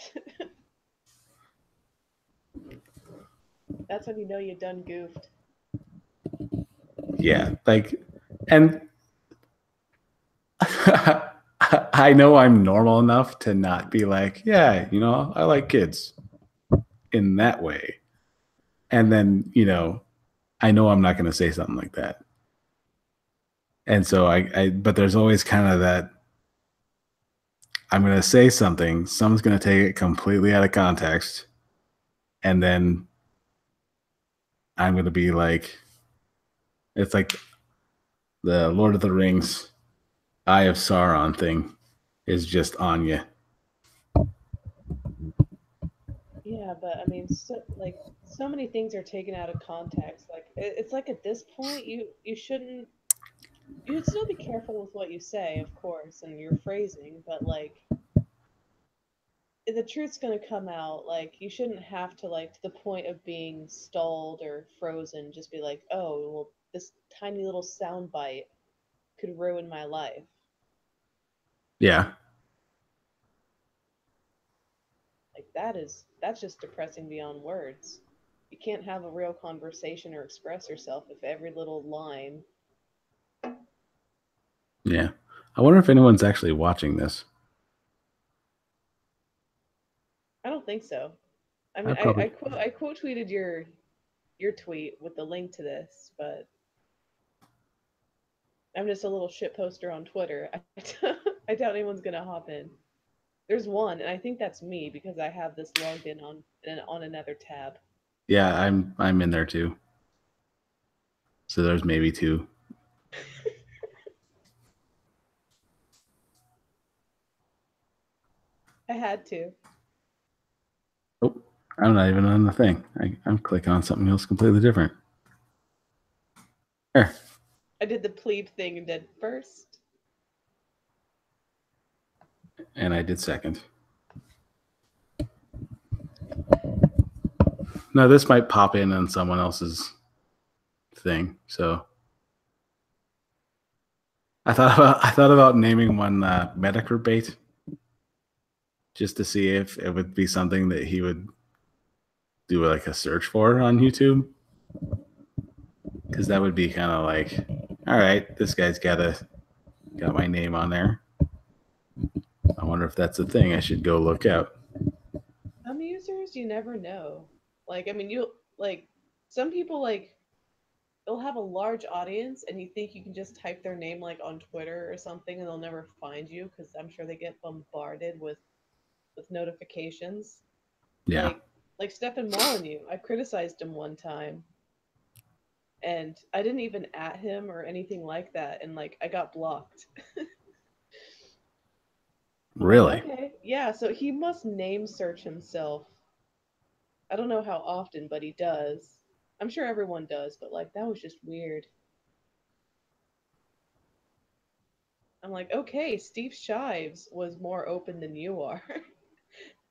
That's when you know you done goofed. Yeah, like, and I know I'm normal enough to not be like, yeah, I like kids in that way. And then, I know I'm not going to say something like that. And so but there's always kind of that, I'm going to say something, someone's going to take it completely out of context, and then I'm going to be like, it's like the Lord of the Rings Eye of Sauron thing is just on you. Yeah, but I mean, so many things are taken out of context. Like, it's like at this point, you shouldn't. You'd still be careful with what you say, of course, and your phrasing, but like, the truth's gonna come out. Like, you shouldn't have to, like, to the point of being stalled or frozen, just be like, oh, well, this tiny little sound bite could ruin my life. Yeah. Like that's just depressing beyond words. You can't have a real conversation or express yourself if every little line. Yeah. I wonder if anyone's actually watching this. I don't think so. I I mean, probably. I quote tweeted your tweet with the link to this, but I'm just a little shit poster on Twitter. I doubt anyone's gonna hop in. There's one, and I think that's me because I have this logged in on another tab. Yeah, I'm in there too. So there's maybe two. I had to. Oh, I'm not even on the thing. I'm clicking on something else completely different. There. I did the plebe thing and did first. And I did second. No, this might pop in on someone else's thing. So I thought about naming one Medicare bait, just to see if it would be something that he would do like a search for on YouTube, because that would be kind of like, all right, this guy's got my name on there. I wonder if that's a thing I should go look out. Some users you never know. Like I mean, you like some people like they'll have a large audience and you think you can just type their name like on Twitter or something and they'll never find you because I'm sure they get bombarded with notifications. Yeah, Like Stefan Molyneux, I criticized him one time and I didn't even at him or anything like that and like I got blocked. I'm like, really. okay, yeah, so he must name search himself. I don't know how often, but he does. I'm sure everyone does, but like that was just weird. I'm like, okay, Steve Shives was more open than you are.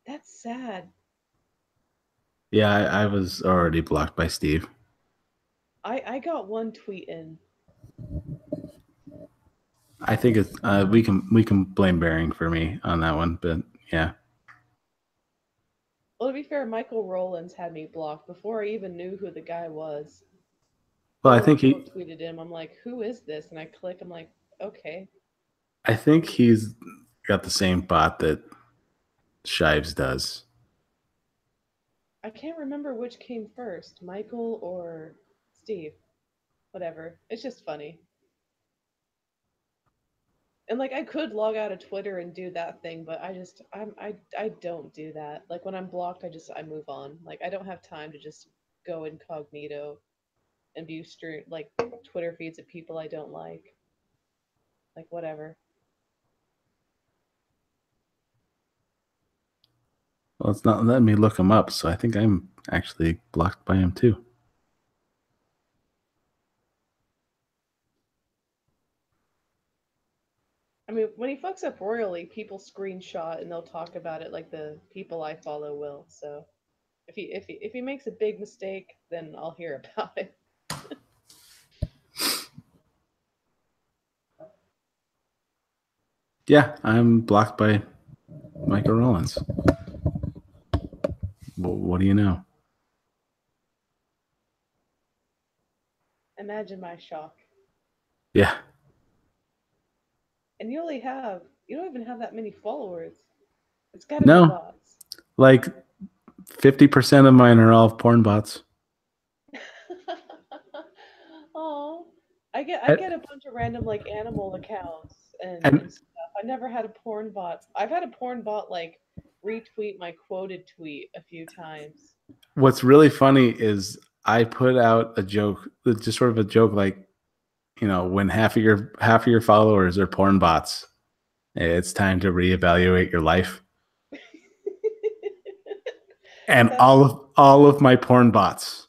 That's sad. Yeah, I was already blocked by Steve. I got one tweet in. I think it's we can blame Bearing for me on that one, but yeah. Well, to be fair, Michael Rowlands had me blocked before I even knew who the guy was. Well, Someone quote tweeted him. I'm like, who is this? And I click. I'm like, okay. I think he's got the same bot that Shives does. I can't remember which came first, Michael or Steve. Whatever. It's just funny. And like I could log out of Twitter and do that thing, but I don't do that. Like when I'm blocked, I move on. Like I don't have time to just go incognito and view like Twitter feeds of people I don't like. Like whatever. Well, it's not letting me look him up, so I think I'm actually blocked by him too. I mean, when he fucks up royally, people screenshot and they'll talk about it like the people I follow will. So if he makes a big mistake, then I'll hear about it. Yeah, I'm blocked by Michael Rollins. Well, what do you know? Imagine my shock. Yeah. And you don't even have that many followers. It's got to be No, bots. like 50% of mine are all porn bots. Oh, I get a bunch of random like animal accounts And and stuff. I never had a porn bot. I've had a porn bot like retweet my quoted tweet a few times. what's really funny is I put out a joke, just sort of a joke, like, when half of your followers are porn bots, it's time to reevaluate your life. And That's all of my porn bots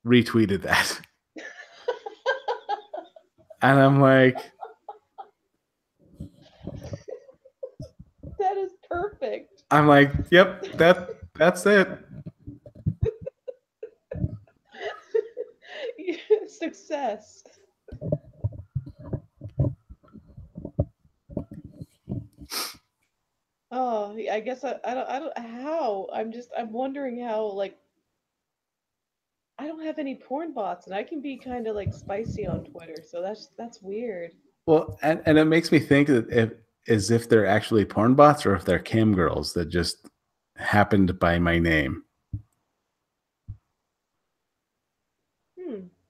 retweeted that. And I'm like, that is perfect. yep, that's it. Success. Oh, I guess I don't how. I'm wondering how, like, I don't have any porn bots and I can be kind of like spicy on Twitter, so that's weird. Well, and it makes me think that if as if they're actually porn bots or if they're cam girls that just happened by my name.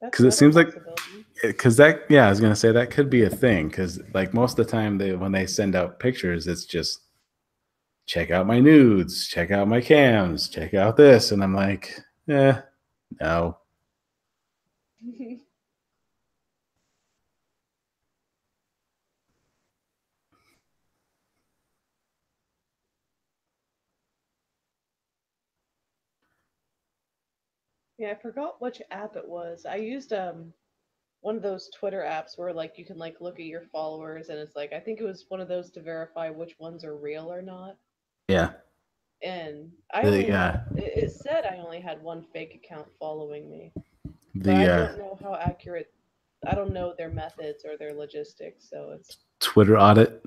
That's Because it another seems like possibility. because that yeah, I was gonna say that could be a thing. Because like most of the time they when they send out pictures, it's just check out my nudes, check out my cams, check out this, and I'm like, no. Yeah, I forgot which app it was. I used one of those Twitter apps where like you can like look at your followers and it's like I think it was one of those to verify which ones are real or not. Yeah, And I only the had it said I only had one fake account following me, but the I don't know how accurate. I don't know their methods or their logistics, so it's Twitter audit.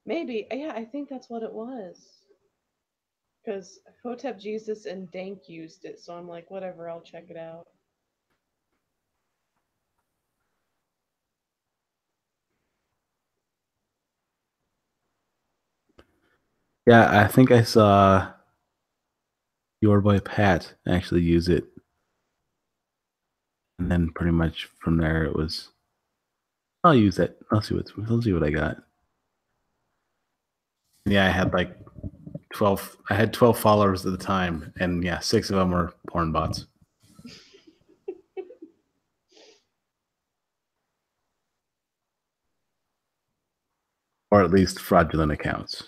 maybe yeah, I think that's what it was. Because Hotep Jesus and Dank used it, so I'm like, whatever, I'll check it out. Yeah, I think I saw your boy Pat actually use it, and then pretty much from there it was I'll use it. I'll see what I got. Yeah, I had like 12. I had 12 followers at the time, and yeah, 6 of them were porn bots, or at least fraudulent accounts.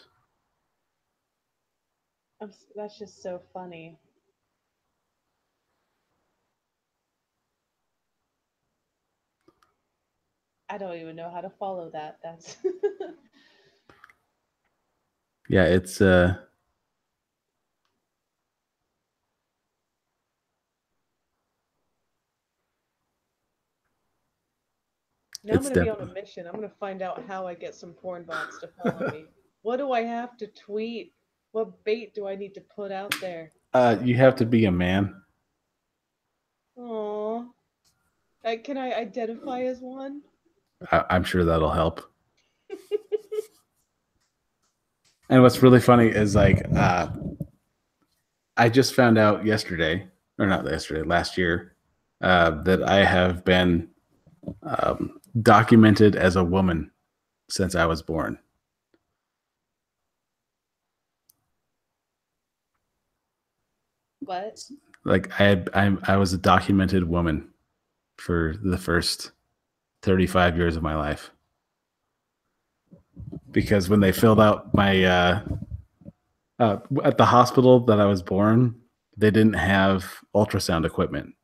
That's just so funny. I don't even know how to follow that. That's Yeah, now I'm it's gonna be on a definitely. mission. I'm gonna find out how I get some porn bots to follow me. What do I have to tweet? What bait do I need to put out there? You have to be a man. Aww. Can I identify as one? I'm sure that'll help. And what's really funny is like I just found out yesterday, or not yesterday, last year, that I have been documented as a woman since I was born. What? Like I was a documented woman for the first 35 years of my life. Because when they filled out my at the hospital that I was born, they didn't have ultrasound equipment.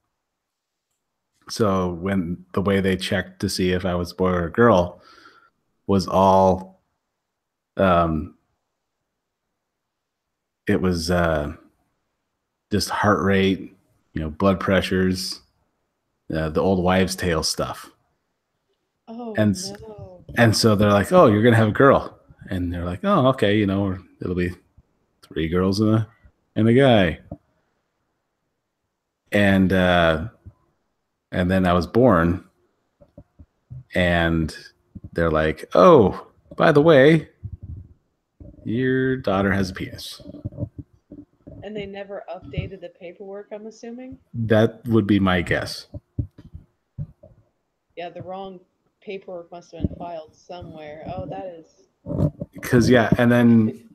So when the way they checked to see if I was a boy or a girl was all um it was just heart rate, blood pressures, the old wives' tale stuff. Oh And no. and so they're like, "Oh, you're gonna have a girl," and they're like, "Oh, okay, it'll be 3 girls and a guy." And and then I was born, and they're like, "Oh, by the way, your daughter has a penis." And they never updated the paperwork, I'm assuming? That would be my guess. Yeah, the wrong paperwork must have been filed somewhere. Oh, that is. Because yeah, and then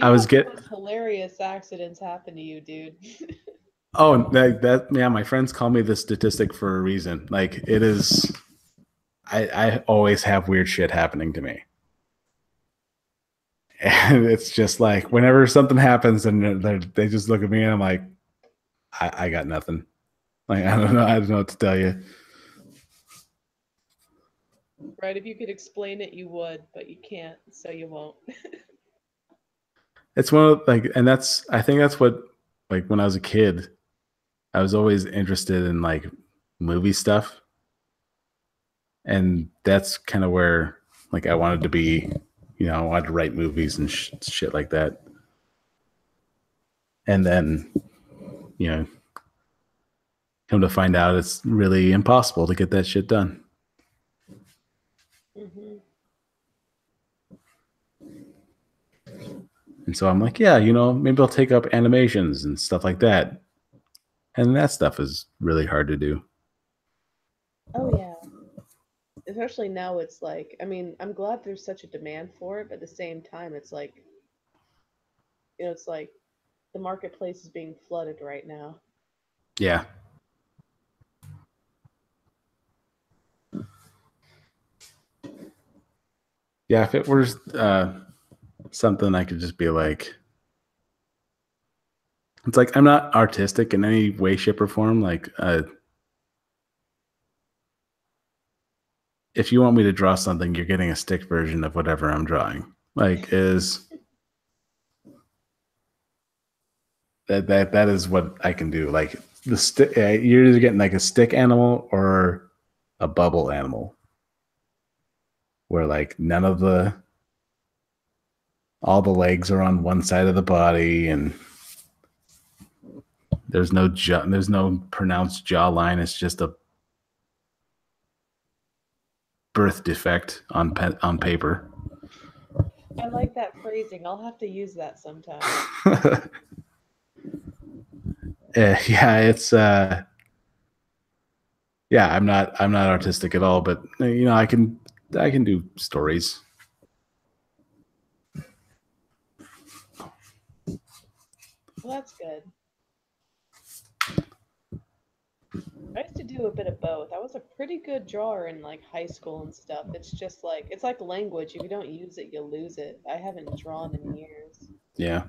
I You was have the get most hilarious accidents happen to you, dude. oh that yeah, my friends call me the statistic for a reason. Like it is, I always have weird shit happening to me. And it's just like whenever something happens and they just look at me and I'm like, I got nothing. Like I don't know what to tell you. Right, if you could explain it, you would, but you can't, so you won't. It's one of like, and I think that's what like when I was a kid, I was always interested in like movie stuff, and that's kind of where like I wanted to be I wanted to write movies and shit like that. And then, come to find out it's really impossible to get that shit done. Mm-hmm. And so I'm like, yeah, maybe I'll take up animations and stuff like that. And that stuff is really hard to do. Oh yeah. Especially now it's like, I mean, I'm glad there's such a demand for it, but at the same time it's like, it's like the marketplace is being flooded right now. Yeah. Yeah, if it were something I could just be like, it's like I'm not artistic in any way, shape, or form. Like, if you want me to draw something, you're getting a stick version of whatever I'm drawing. Like, is that is what I can do. Like the stick, you're either getting like a stick animal or a bubble animal, where like none of all the legs are on one side of the body, and there's no pronounced jawline. It's just a birth defect on paper. I like that phrasing. I'll have to use that sometime. Yeah, it's yeah, I'm not artistic at all, but I can do stories. Well, that's good. I used to do a bit of both. I was a pretty good drawer in like high school and stuff. It's just like it's like language. If you don't use it, you lose it. I haven't drawn in years. Yeah.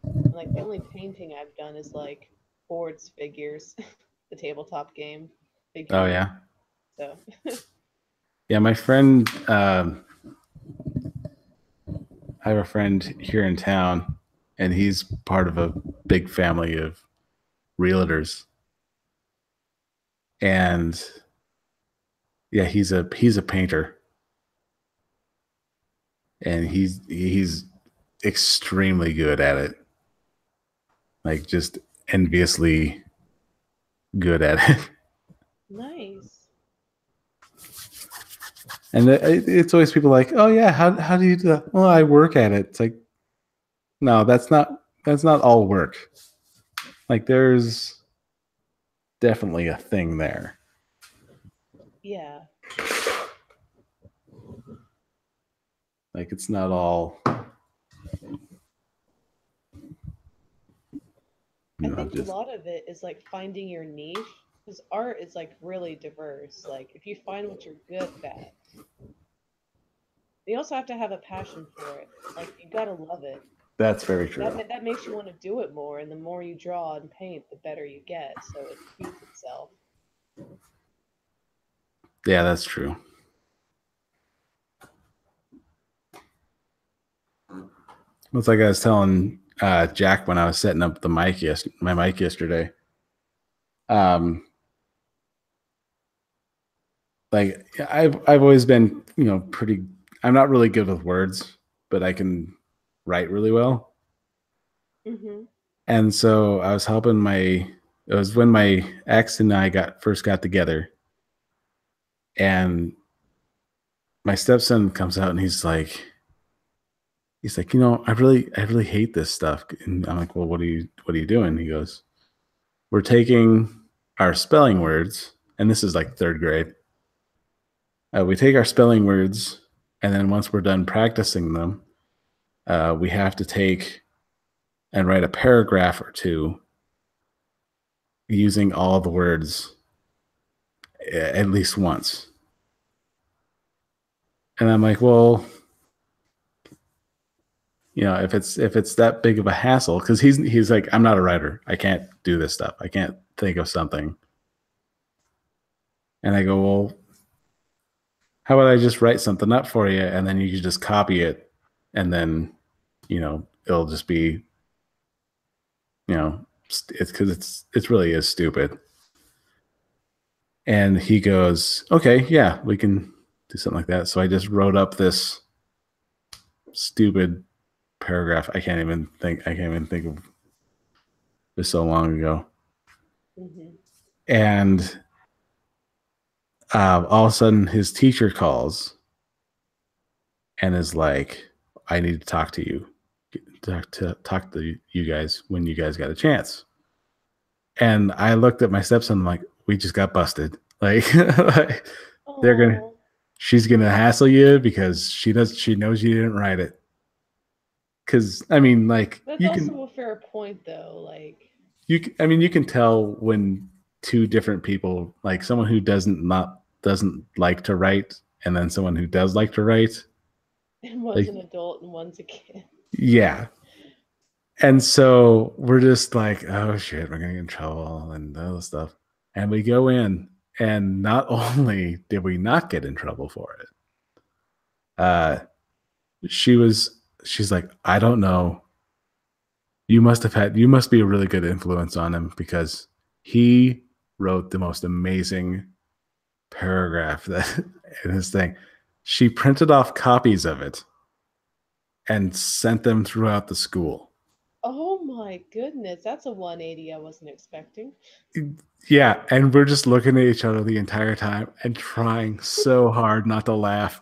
And, like the only painting I've done is like boards figures, the tabletop game figures. Oh yeah. So. Yeah, my friend. I have a friend here in town, and he's part of a big family of realtors. And yeah, he's a painter, and he's extremely good at it. Like just enviously good at it. Nice. And it's always people like, oh yeah, how do you do that? Well, I work at it. It's like, no, that's not all work. Like there's definitely a thing there. Yeah. Like it's not all. I think a lot of it is like finding your niche, because art is like really diverse. Like if you find what you're good at, you also have to have a passion for it. Like you gotta love it. That's very true. That makes you want to do it more, and the more you draw and paint, the better you get. So it feeds itself. Yeah, that's true. It's like I was telling Jack when I was setting up my mic yesterday. Like I've always been, pretty. I'm not really good with words, but I can write really well. Mm-hmm. And so I was helping it was when my ex and I first got together, and my stepson comes out and he's like, I really hate this stuff. And I'm like, well, what are you doing? He goes, we're taking our spelling words, and this is like third grade. We take our spelling words, and then once we're done practicing them, we have to take and write a paragraph or two using all the words at least once. And I'm like, well, if it's that big of a hassle, because he's like, I'm not a writer. I can't do this stuff. I can't think of something. And I go, well, how about I just write something up for you, and then you can just copy it, and then, it'll just be, it's because it's really is stupid. And he goes, okay, yeah, we can do something like that. So I just wrote up this stupid paragraph. I can't even think of this so long ago. Mm-hmm. And all of a sudden his teacher calls and is like, I need to talk to you. Talk to you guys when you guys got a chance. And I looked at my stepson, I'm like, we just got busted. Like, she's gonna hassle you because she knows you didn't write it. Because I mean, like, that's also a fair point, though. Like, you can tell when two different people, like someone who doesn't like to write, and then someone who does like to write. And one's an adult and one's a kid. Yeah. And so we're just like, oh shit, we're gonna get in trouble and all this stuff. And we go in, and not only did we not get in trouble for it, she's like, I don't know. You must be a really good influence on him because he wrote the most amazing paragraph that in this thing. She printed off copies of it and sent them throughout the school. Oh my goodness, that's a 180 I wasn't expecting. Yeah, and we're just looking at each other the entire time and trying so hard not to laugh.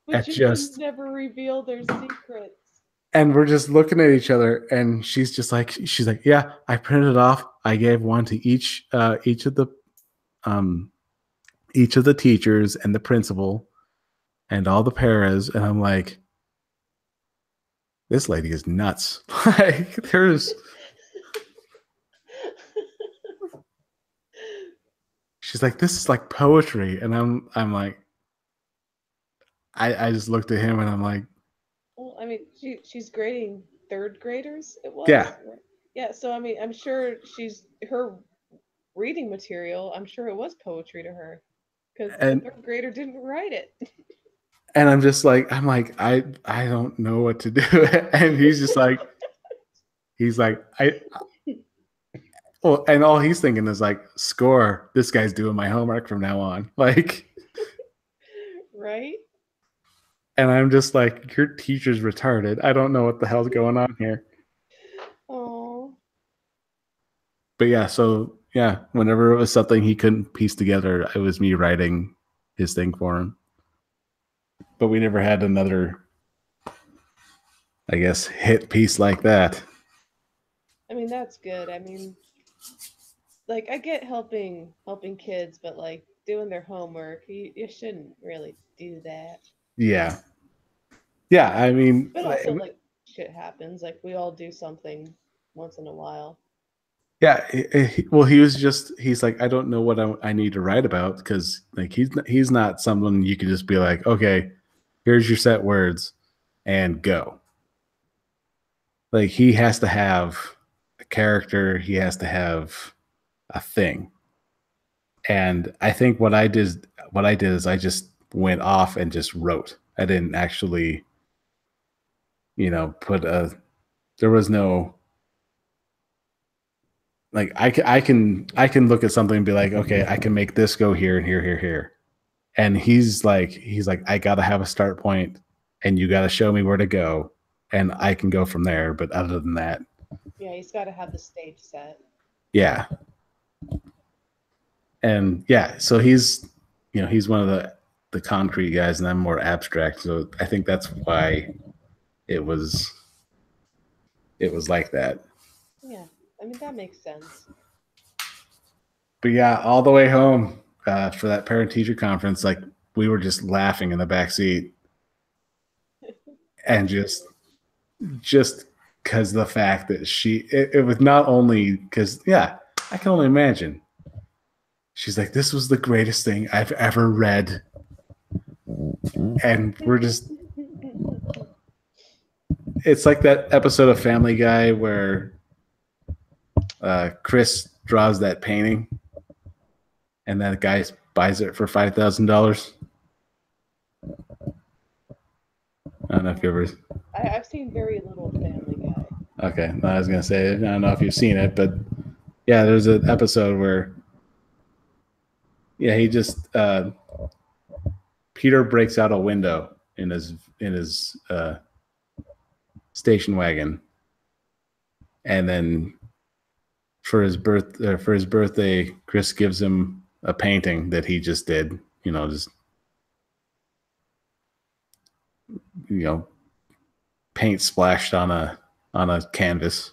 But you just never reveal their secrets. And we're just looking at each other, and she's like, yeah, I printed it off. I gave one to each of the teachers and the principal and all the paras, and I'm like, this lady is nuts. Like, there's she's like, this is like poetry, and I'm like, I just looked at him and I'm like, well, I mean, she's grading third graders. It was, yeah, yeah. So I mean, I'm sure her reading material. I'm sure it was poetry to her because the third grader didn't write it. And I'm like, I don't know what to do. And he's like, well, and all he's thinking is like, score, this guy's doing my homework from now on. Like, right? And I'm just like, your teacher's retarded. I don't know what the hell's going on here. Oh. But yeah, so yeah, whenever it was something he couldn't piece together, it was me writing his thing for him. But we never had another, I guess, hit piece like that. I mean, that's good. I mean, like, I get helping kids, but like doing their homework, you shouldn't really do that. Yeah. Yeah, I mean, but also like shit happens. Like, we all do something once in a while. Yeah, well, he's like, I don't know what I need to write about, because like he's not someone you can just be like, okay, here's your set words and go. Like, he has to have a character, he has to have a thing. And I think what I did is I just went off and just wrote. I didn't actually, there was no, like, I can look at something and be like, okay, I can make this go here and here, here, here. And he's like, I gotta have a start point, and you gotta show me where to go, and I can go from there. But other than that, yeah, he's got to have the stage set. Yeah. And yeah, so he's one of the concrete guys, and I'm more abstract. So I think that's why it was like that. Yeah, I mean, that makes sense. But yeah, all the way home for that parent-teacher conference, like, we were just laughing in the back seat, and just because the fact that it was not only because, yeah, I can only imagine. She's like, this was the greatest thing I've ever read. And we're just, it's like that episode of Family Guy where Chris draws that painting and that guy buys it for $5,000. I don't know if you ever... I've seen very little Family Guy. Okay, I was going to say, I don't know if you've seen it, but yeah, there's an episode where, yeah, he just Peter breaks out a window in his station wagon, and then for his birthday, Chris gives him a painting that he just did. Just paint splashed on a canvas.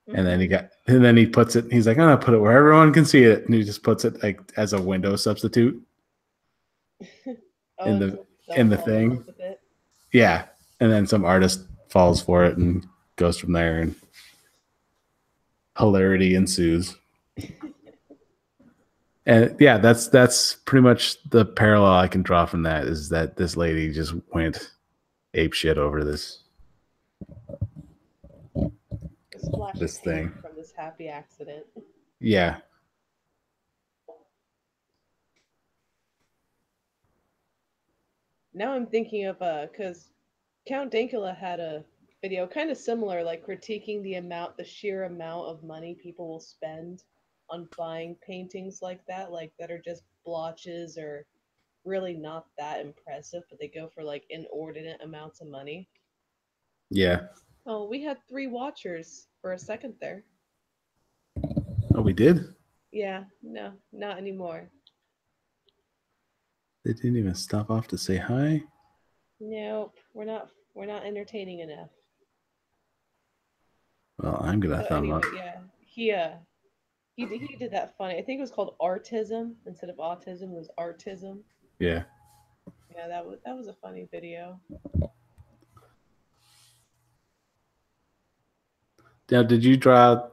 And then he puts it. He's like, I'm gonna put it where everyone can see it, and he just puts it like as a window substitute in the thing. Yeah, and then some artist falls for it and goes from there, and hilarity ensues. And yeah, that's pretty much the parallel I can draw from that, is that this lady just went ape shit over this thing from this happy accident. Yeah. Now I'm thinking of because Count Dankula had a video kind of similar, like critiquing the sheer amount of money people will spend on buying paintings like that are just blotches or really not that impressive, but they go for like inordinate amounts of money. Yeah. Oh, we had 3 watchers for a second there. Oh, we did? Yeah, no, not anymore. They didn't even stop off to say hi? Nope, we're not entertaining enough. Well, I'm gonna thumb up. Yeah, he did that funny. I think it was called artism instead of autism. It was artism. Yeah. Yeah, that was a funny video. Now, did you draw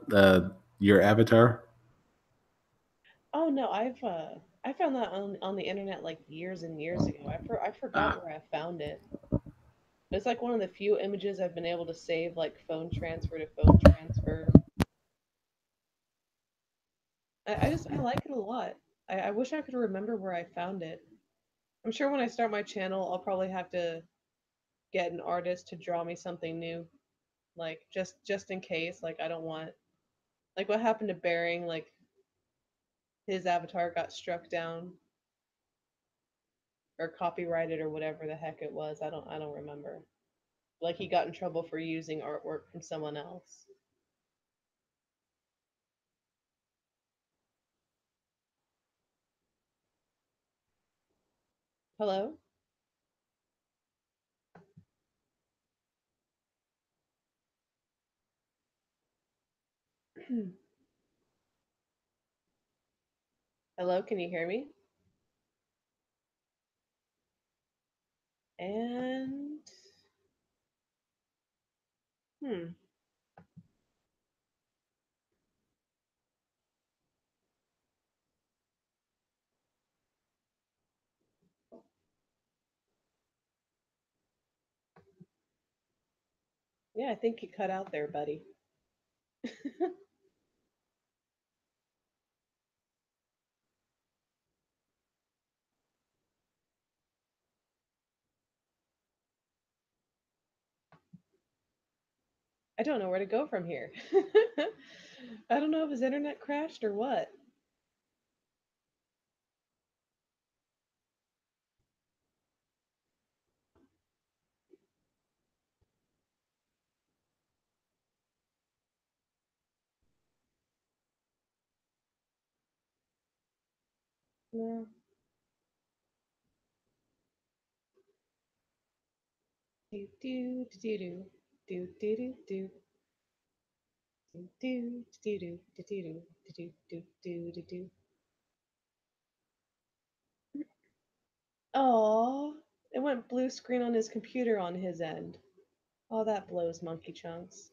your avatar? Oh no, I found that on the internet like years and years ago. I forgot where I found it. It's like one of the few images I've been able to save like phone transfer to phone transfer. I like it a lot. I wish I could remember where I found it. I'm sure when I start my channel, I'll probably have to get an artist to draw me something new, like just in case. Like I don't want like what happened to Bering. Like his avatar got struck down or copyrighted or whatever the heck it was. I don't remember. Like he got in trouble for using artwork from someone else. Hello? Hello, can you hear me? And hmm. Yeah, I think you cut out there, buddy. I don't know where to go from here. I don't know if his internet crashed or what. No. Do do do do do do do do do do do do do do do do do do do. Oh, it went blue screen on his computer on his end. Oh, that blows monkey chunks.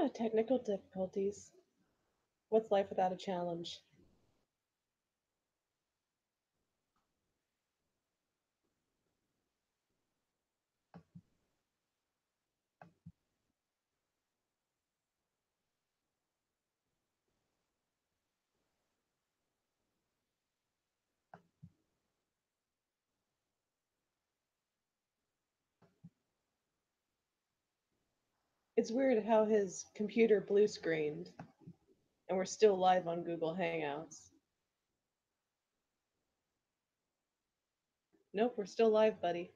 Technical difficulties. What's life without a challenge? It's weird how his computer blue screened and we're still live on Google Hangouts. Nope, we're still live, buddy.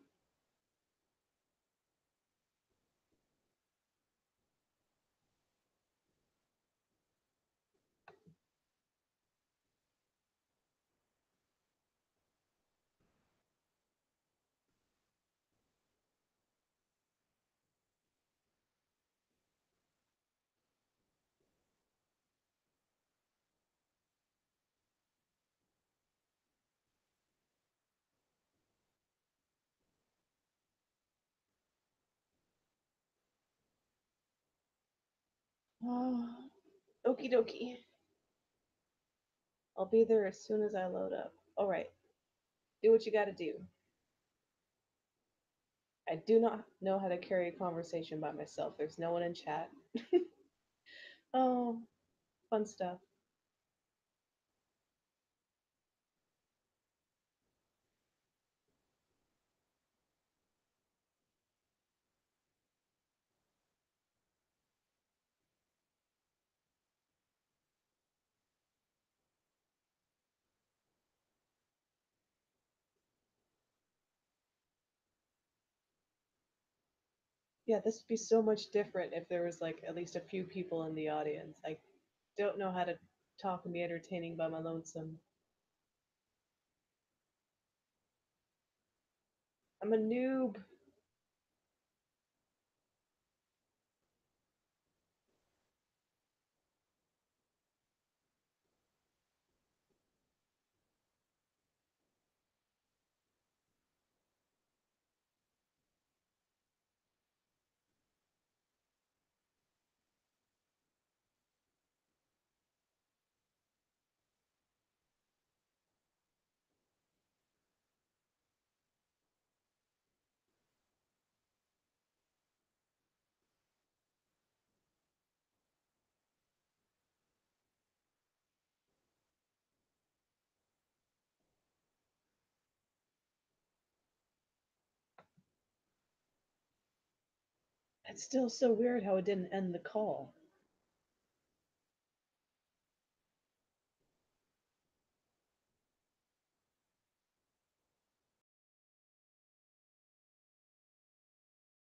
Oh, okie dokie. I'll be there as soon as I load up. All right, do what you gotta do. I do not know how to carry a conversation by myself. There's no one in chat. Oh, fun stuff. Yeah, this would be so much different if there was like at least a few people in the audience. I don't know how to talk and be entertaining by my lonesome. I'm a noob. It's still so weird how it didn't end the call.